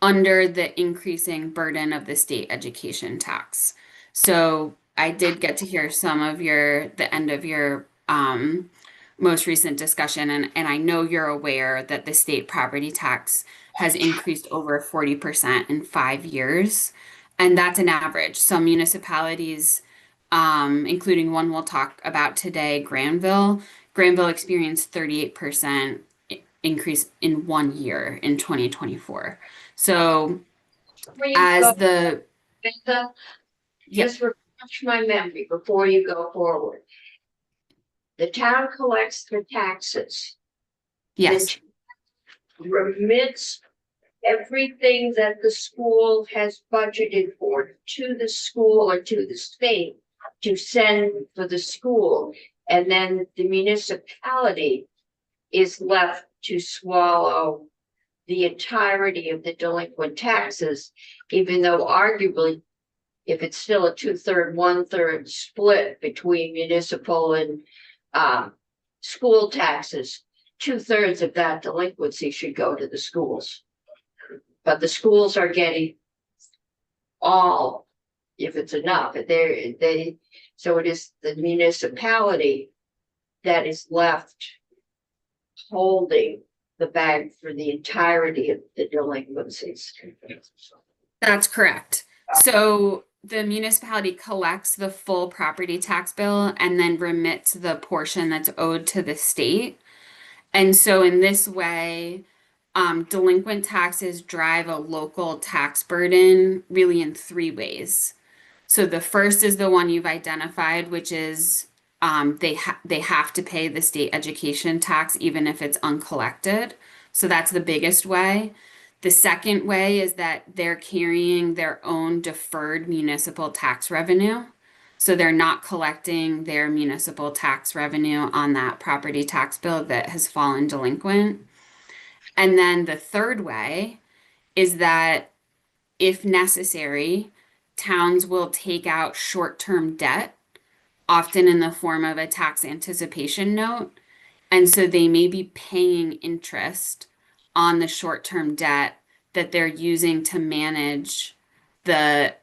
under the increasing burden of the state education tax. So I did get to hear some of the end of your most recent discussion, and I know you're aware that the state property tax has increased over 40% in 5 years, and that's an average. Some municipalities, including one we'll talk about today, Granville experienced 38% increase in 1 year in 2024. So Before you as go, the Linda, Yep. just refresh my memory before you go forward. The town collects the taxes. yes, Remits everything that the school has budgeted for to the school or to the state to send for the school. And then the municipality is left to swallow the entirety of the delinquent taxes, even though arguably, if it's still a 2/3, 1/3 split between municipal and school taxes, 2/3 of that delinquency should go to the schools. But the schools are getting all, if it's enough, so it is the municipality that is left holding the bag for the entirety of the delinquencies. that's correct. So the municipality collects the full property tax bill and then remits the portion that's owed to the state. And so in this way, delinquent taxes drive a local tax burden really in 3 ways. So the first is the one you've identified, which is they have to pay the state education tax even if it's uncollected. So that's the biggest way. The second way is that they're carrying their own deferred municipal tax revenue. So they're not collecting their municipal tax revenue on that property tax bill that has fallen delinquent. And then the third way is that if necessary, towns will take out short-term debt, often in the form of a tax anticipation note. And so they may be paying interest on the short-term debt that they're using to manage the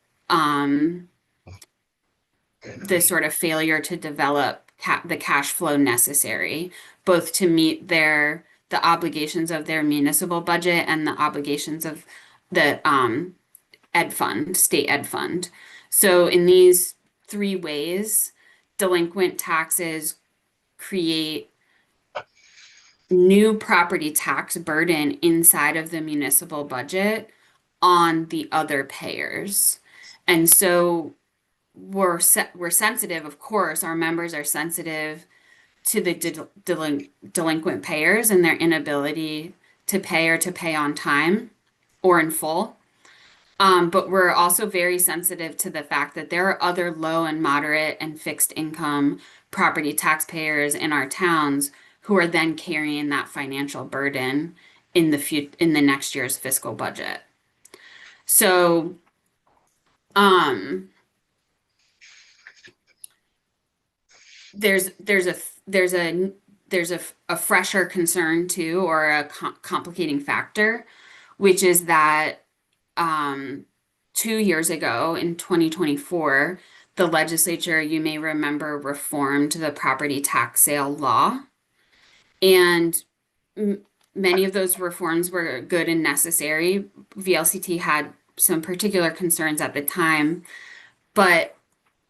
sort of failure to develop the cash flow necessary, both to meet the obligations of their municipal budget and the obligations of the state ed fund. So in these 3 ways, delinquent taxes create new property tax burden inside of the municipal budget on the other payers. And so we're sensitive, of course, our members are sensitive to the delinquent payers and their inability to pay or to pay on time or in full. But we're also very sensitive to the fact that there are other low and moderate and fixed income property taxpayers in our towns who are then carrying that financial burden in the next year's fiscal budget. So, there's a fresher concern too, or a complicating factor, which is that 2 years ago in 2024, the legislature, you may remember, reformed the property tax sale law. And many of those reforms were good and necessary. VLCT had some particular concerns at the time, but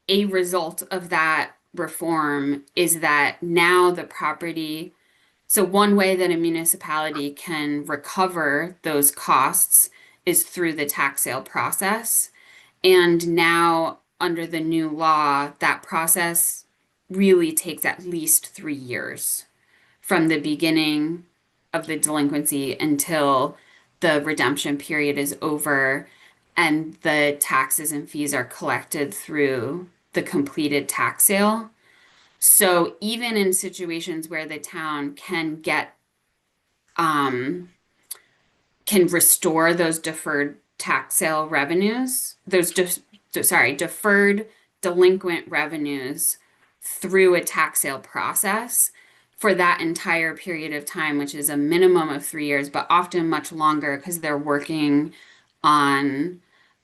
a result of that reform is that now so one way that a municipality can recover those costs is through the tax sale process. And now under the new law, that process really takes at least 3 years from the beginning of the delinquency until the redemption period is over and the taxes and fees are collected through the completed tax sale. So even in situations where the town can get, can restore those deferred tax sale revenues, deferred delinquent revenues through a tax sale process for that entire period of time, which is a minimum of 3 years, but often much longer because they're working on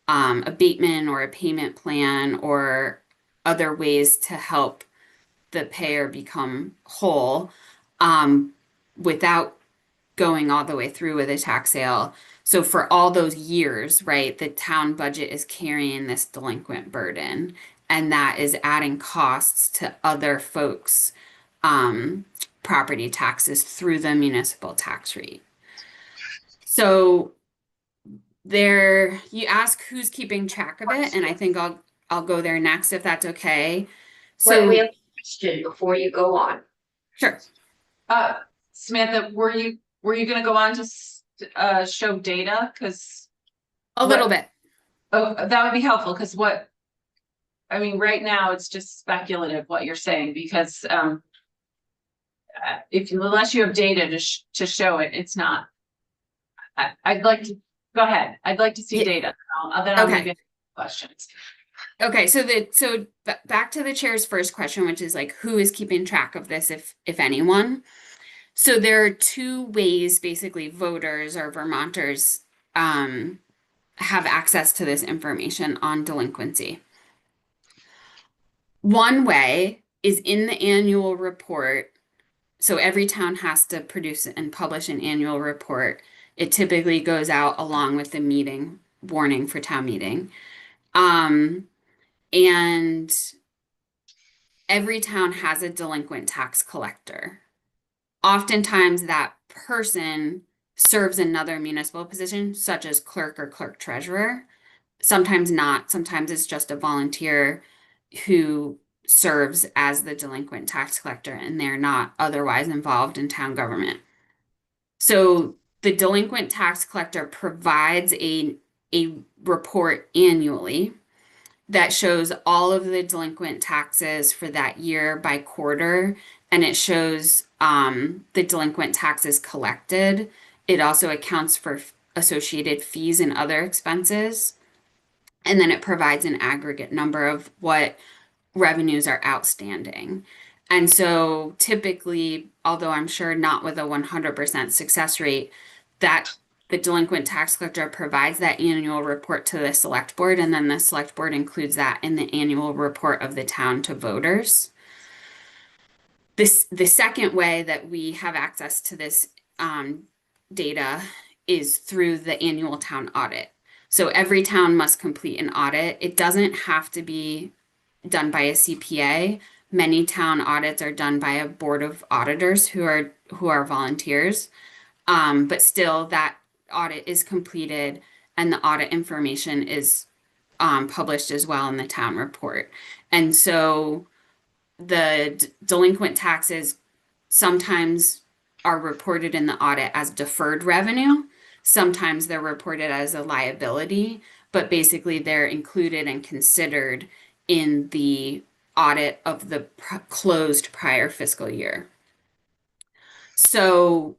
abatement or a payment plan or other ways to help the payer become whole without going all the way through with a tax sale. So for all those years, right, the town budget is carrying this delinquent burden, and that is adding costs to other folks' property taxes through the municipal tax rate. So there, you ask who's keeping track of it, and I think I'll go there next if that's okay. Well, we So have a question before you go on. sure. Samantha, were you gonna go on to show data? Cause A little bit. oh, that would be helpful, cause I mean, right now it's just speculative what you're saying, because unless you have data to show it, it's not. I'd like to, go ahead. I'd like to see Yeah. data. Then I'll Okay. give you questions. Okay, so back to the chair's first question, which is like, who is keeping track of this, if anyone? So there are two ways, basically, voters or Vermonters have access to this information on delinquency. One way is in the annual report. So every town has to produce and publish an annual report. It typically goes out along with the meeting warning for town meeting. And every town has a delinquent tax collector. Oftentimes that person serves another municipal position, such as clerk or clerk treasurer. Sometimes not. Sometimes it's just a volunteer who serves as the delinquent tax collector and they're not otherwise involved in town government. So the delinquent tax collector provides a report annually that shows all of the delinquent taxes for that year by quarter, and it shows the delinquent taxes collected. It also accounts for associated fees and other expenses. And then it provides an aggregate number of what revenues are outstanding. And so typically, although I'm sure not with a 100% success rate, that the delinquent tax collector provides that annual report to the select board, and then the select board includes that in the annual report of the town to voters. The second way that we have access to this data is through the annual town audit. So every town must complete an audit. It doesn't have to be done by a CPA. Many town audits are done by a board of auditors who are volunteers. But still, that audit is completed and the audit information is published as well in the town report. And so the delinquent taxes sometimes are reported in the audit as deferred revenue. Sometimes they're reported as a liability, but basically they're included and considered in the audit of the closed prior fiscal year. So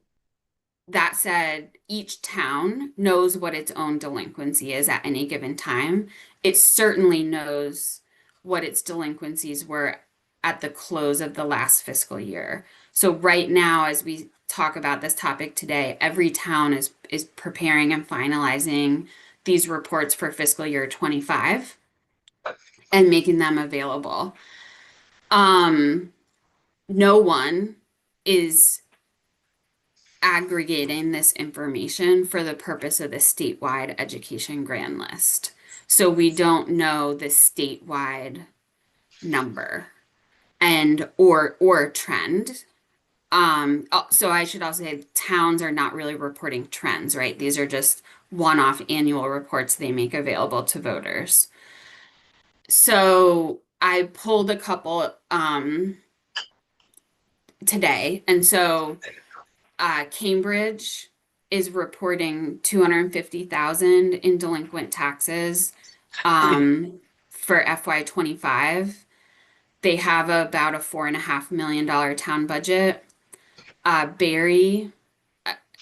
that said, each town knows what its own delinquency is at any given time. It certainly knows what its delinquencies were at the close of the last fiscal year. So right now, as we talk about this topic today, every town is preparing and finalizing these reports for fiscal year 25 and making them available. No one is aggregating this information for the purpose of the statewide education grand list. So we don't know the statewide number and or trend. So I should also say towns are not really reporting trends, right? These are just one-off annual reports they make available to voters. So I pulled a couple today, and so Cambridge is reporting 250,000 in delinquent taxes for FY25. they have about a $4.5 million town budget. Barry,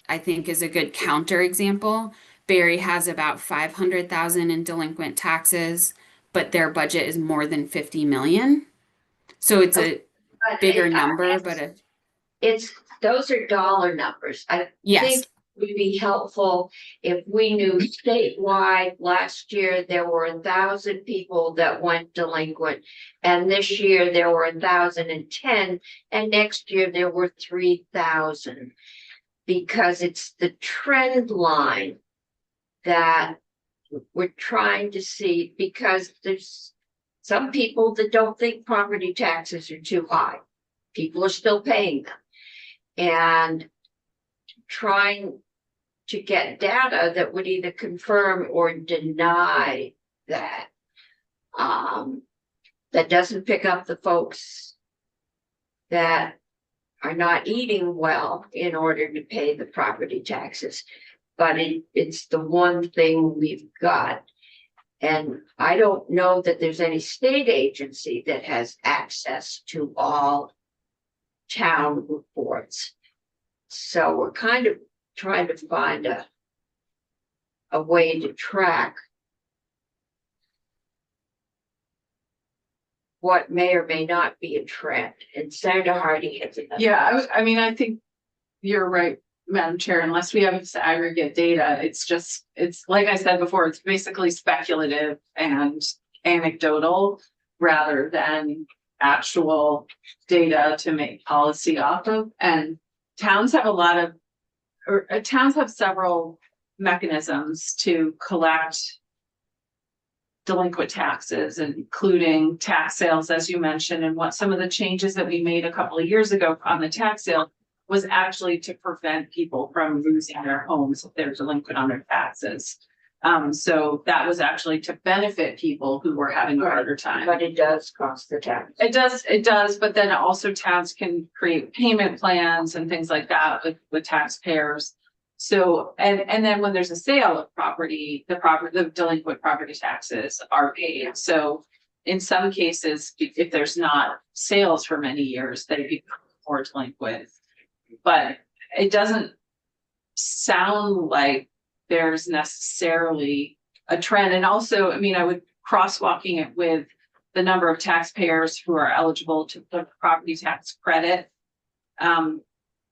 I think, is a good counter example. Barry has about 500,000 in delinquent taxes, but their budget is more than 50 million. So it's a But bigger number, but those are dollar numbers. I yes. think it would be helpful if we knew statewide, last year there were 1,000 people that went delinquent. And this year there were 1,010, and next year there were 3,000. Because it's the trend line that we're trying to see, because there's some people that don't think property taxes are too high. People are still paying them. And trying to get data that would either confirm or deny that. That doesn't pick up the folks that are not eating well in order to pay the property taxes. But it's the one thing we've got. And I don't know that there's any state agency that has access to all town reports. So we're kind of trying to find a way to track what may or may not be a trend. And Senator Hardy has another. Yeah, I mean, I think you're right, Madam Chair, unless we have this aggregate data, it's like I said before, it's basically speculative and anecdotal rather than actual data to make policy off of. And towns have towns have several mechanisms to collect delinquent taxes, including tax sales, as you mentioned, and what some of the changes that we made a couple of years ago on the tax sale was actually to prevent people from losing their homes if they're delinquent on their taxes. So that was actually to benefit people who were having a harder time. But it does cost the tax. It does, but then also towns can create payment plans and things like that with taxpayers. So, and then when there's a sale of property, the delinquent property taxes are paid. So in some cases, if there's not sales for many years, they become more delinquent. But it doesn't sound like there's necessarily a trend. And also, I mean, I would crosswalking it with the number of taxpayers who are eligible to put property tax credit,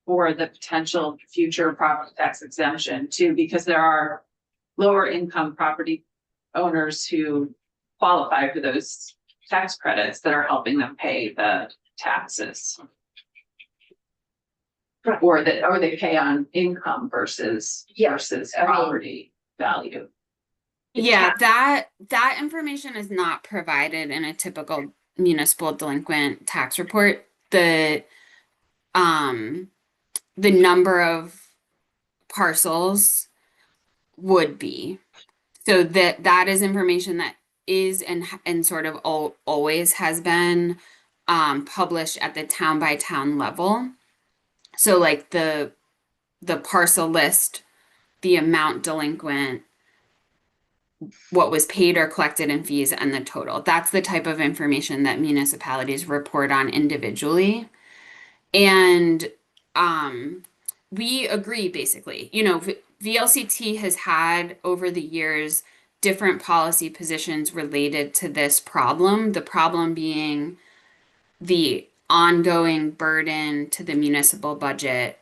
or the potential future property tax exemption too, because there are lower income property owners who qualify for those tax credits that are helping them pay the taxes. Or they pay on income versus property value. Yeah, that information is not provided in a typical municipal delinquent tax report. The number of parcels would be. So that is information that is and sort of always has been published at the town by town level. So like the parcel list, the amount delinquent, what was paid or collected in fees, and the total. That's the type of information that municipalities report on individually. And we agree, basically. You know, VLCT has had over the years different policy positions related to this problem. The problem being the ongoing burden to the municipal budget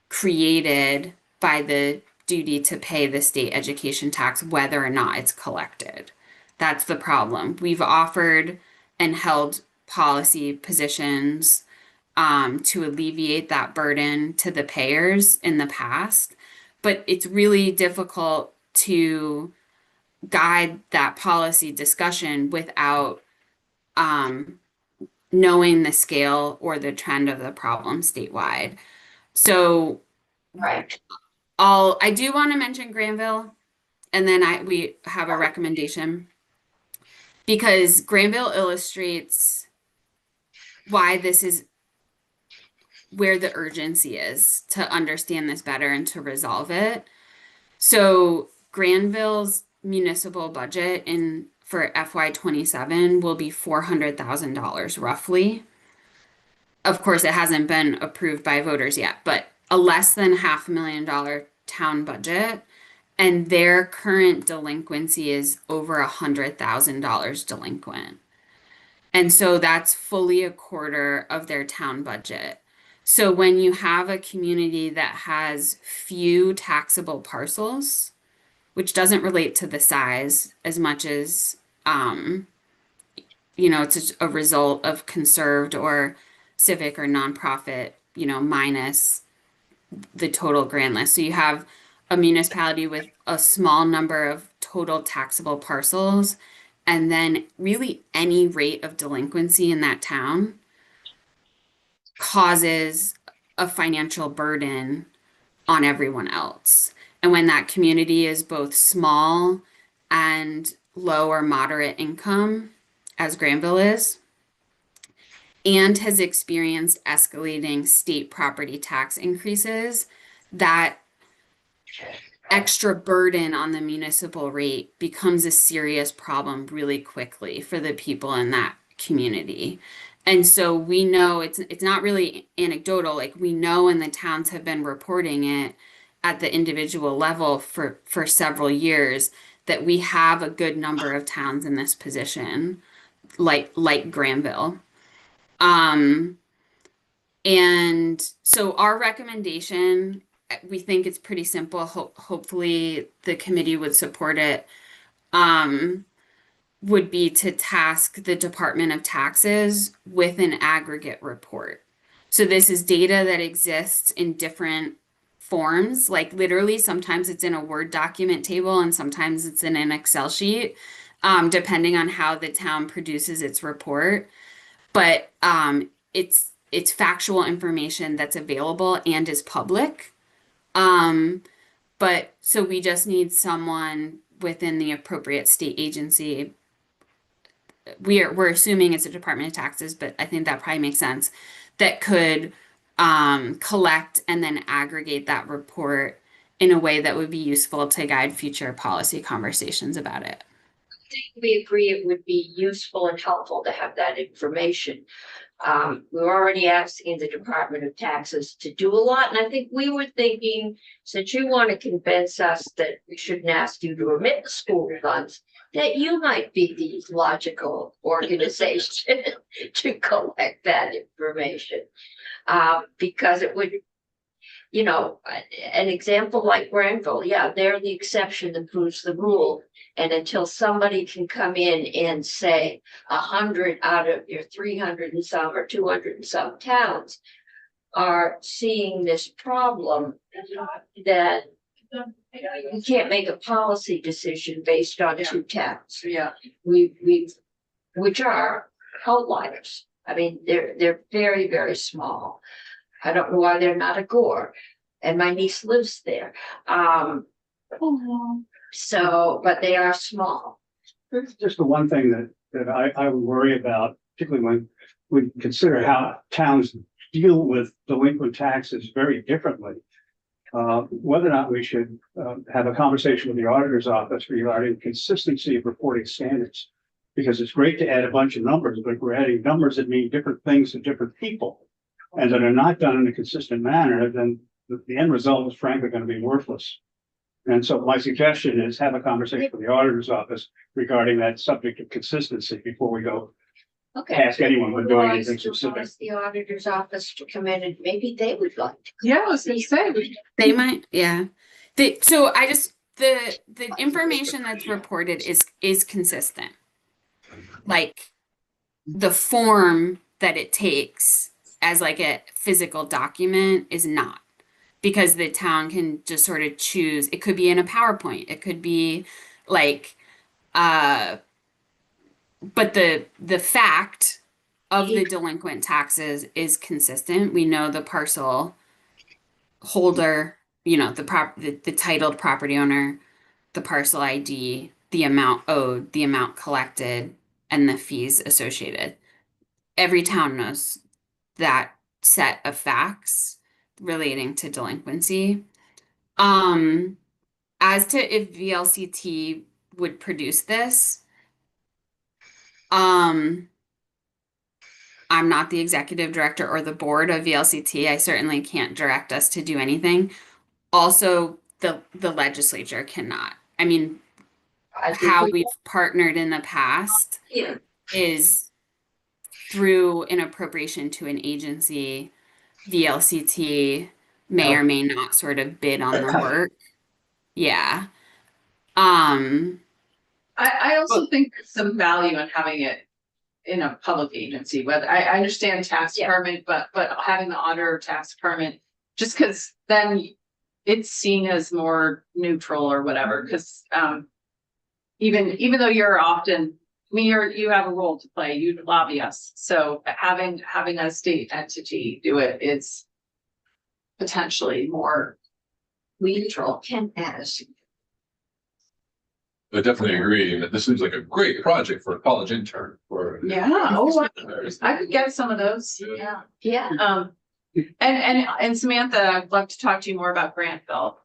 created by the duty to pay the state education tax, whether or not it's collected. That's the problem. We've offered and held policy positions to alleviate that burden to the payers in the past, but it's really difficult to guide that policy discussion without knowing the scale or the trend of the problem statewide. So Right. I do want to mention Granville, and then we have a recommendation, because Granville illustrates why this is where the urgency is to understand this better and to resolve it. So Granville's municipal budget in for FY 27 will be $400,000 roughly. Of course, it hasn't been approved by voters yet, but a less than $500,000 town budget, and their current delinquency is over $100,000 delinquent. And so that's fully a quarter of their town budget. So when you have a community that has few taxable parcels, which doesn't relate to the size as much as, it's a result of conserved or civic or nonprofit, minus the total grand list. So you have a municipality with a small number of total taxable parcels, and then really any rate of delinquency in that town causes a financial burden on everyone else. And when that community is both small and low or moderate income, as Granville is, and has experienced escalating state property tax increases, that extra burden on the municipal rate becomes a serious problem really quickly for the people in that community. And so we know it's not really anecdotal, like we know, and the towns have been reporting it at the individual level for several years, that we have a good number of towns in this position, like Granville. And so our recommendation, we think it's pretty simple. Hopefully the committee would support it. Would be to task the Department of Taxes with an aggregate report. So this is data that exists in different forms, like literally sometimes it's in a Word document table and sometimes it's in an Excel sheet, depending on how the town produces its report. But it's factual information that's available and is public. But so we just need someone within the appropriate state agency. We're assuming it's a Department of Taxes, but I think that probably makes sense, that could collect and then aggregate that report in a way that would be useful to guide future policy conversations about it. I think we agree it would be useful and helpful to have that information. We're already asking the Department of Taxes to do a lot, and I think we were thinking, since you want to convince us that we shouldn't ask you to remit the school funds, that you might be the logical organization to collect that information. Because it would, an example like Granville, yeah, they're the exception that proves the rule. And until somebody can come in and say 100 out of your 300 and some or 200 and some towns are seeing this problem, that you can't make a policy decision based on two towns. Yeah. Which are outliers. I mean, they're very, very small. I don't know why they're not a Gore, and my niece lives there. So, but they are small. It's just the one thing that I would worry about, particularly when we consider how towns deal with delinquent taxes very differently. Whether or not we should have a conversation with the auditor's office regarding consistency of reporting standards. Because it's great to add a bunch of numbers, but if we're adding numbers that mean different things to different people and that are not done in a consistent manner, then the end result is frankly going to be worthless. And so my suggestion is have a conversation with the auditor's office regarding that subject of consistency before we go Okay. ask anyone who's doing Otherwise, anything specific. ask the auditor's office to come in and maybe they would like to. Yeah, I was gonna say, They might, yeah. The information that's reported is consistent. Like the form that it takes as like a physical document is not, because the town can just sort of choose. It could be in a PowerPoint. It could be like, but the fact of the delinquent taxes is consistent. We know the parcel holder, the titled property owner, the parcel ID, the amount owed, the amount collected, and the fees associated. Every town knows that set of facts relating to delinquency. As to if VLCT would produce this, Um, I'm not the executive director or the board of VLCT. I certainly can't direct us to do anything. Also, the legislature cannot. I mean, I think how we- we've partnered in the past Yeah, is through an appropriation to an agency. VLCT may or may not sort of bid on the work. Yeah. I also think there's some value in having it in a public agency, whether I understand tax Yeah. department, but having the auditor tax department, just because then it's seen as more neutral or whatever, because even though you're often, I mean, you have a role to play, you lobby us, so having a state entity do it is potentially more neutral. can ask. I definitely agree that this seems like a great project for a college intern for. Yeah, oh, I could get some of those, yeah. Yeah, And Samantha, I'd love to talk to you more about Grantville.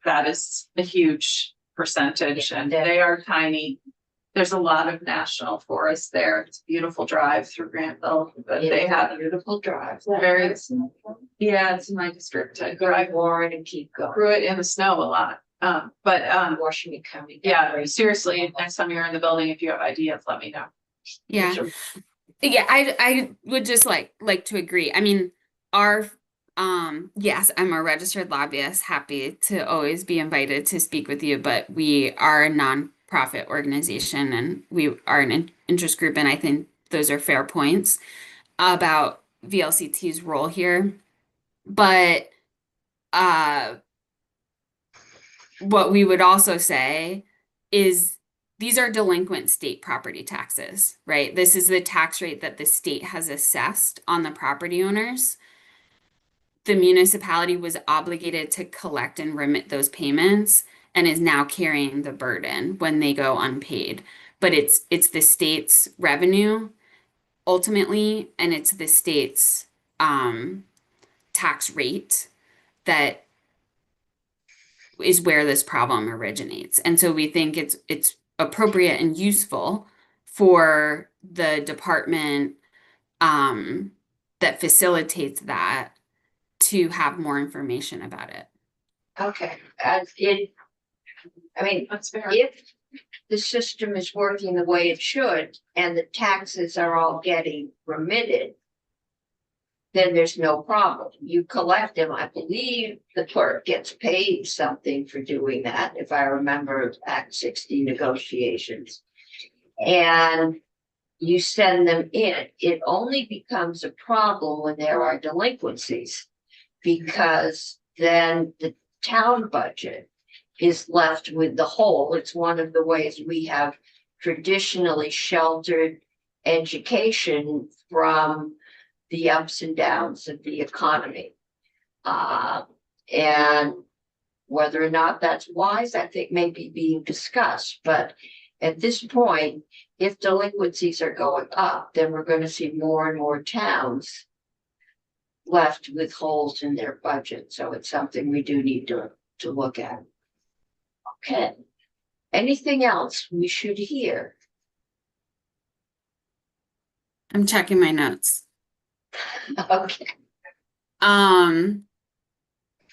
That is a huge percentage and they are tiny. There's a lot of national forests there. It's a beautiful drive through Grantville, but they have beautiful drive. very, yeah, it's in my district. I Drive Warren and keep going. grew it in the snow a lot. But Washington County. yeah, seriously, next time you're in the building, if you have ideas, let me know. yeah. Yeah, I would just like to agree. I mean, our yes, I'm a registered lobbyist, happy to always be invited to speak with you, but we are a nonprofit organization and we are an interest group, and I think those are fair points about VLCT's role here. But what we would also say is these are delinquent state property taxes, right? This is the tax rate that the state has assessed on the property owners. The municipality was obligated to collect and remit those payments and is now carrying the burden when they go unpaid. But it's the state's revenue ultimately, and it's the state's tax rate that is where this problem originates. And so we think it's appropriate and useful for the department that facilitates that to have more information about it. Okay, I mean, That's fair. if the system is working the way it should and the taxes are all getting remitted, then there's no problem. You collect them. I believe the clerk gets paid something for doing that, if I remember Act 60 negotiations. And you send them in. It only becomes a problem when there are delinquencies, because then the town budget is left with the hole. It's one of the ways we have traditionally sheltered education from the ups and downs of the economy. And whether or not that's wise, I think may be being discussed. But at this point, if delinquencies are going up, then we're going to see more and more towns left with holes in their budget. So it's something we do need to look at. Okay. Anything else we should hear? I'm checking my notes. Okay.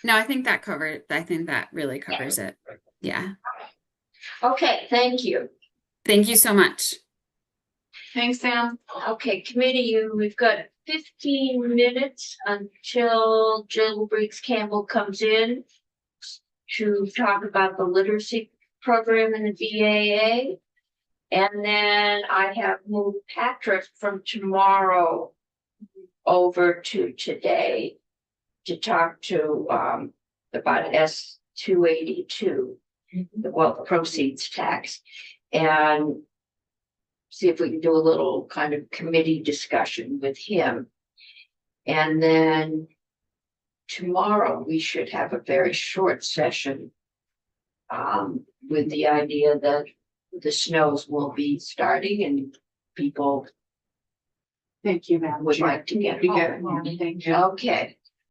No, I think that really covers it. Yeah. Okay, thank you. Thank you so much. Thanks, Sam. Okay, committee, we've got 15 minutes until Jill Briggs Campbell comes in to talk about the literacy program in the BAA. And then I have moved Patrick from tomorrow over to today to talk to about S-282, the wealth proceeds tax, and see if we can do a little kind of committee discussion with him. And then tomorrow we should have a very short session with the idea that the snows will be starting and people Thank you, Madam would Chair. like to get You get home. anything, Jill? Okay,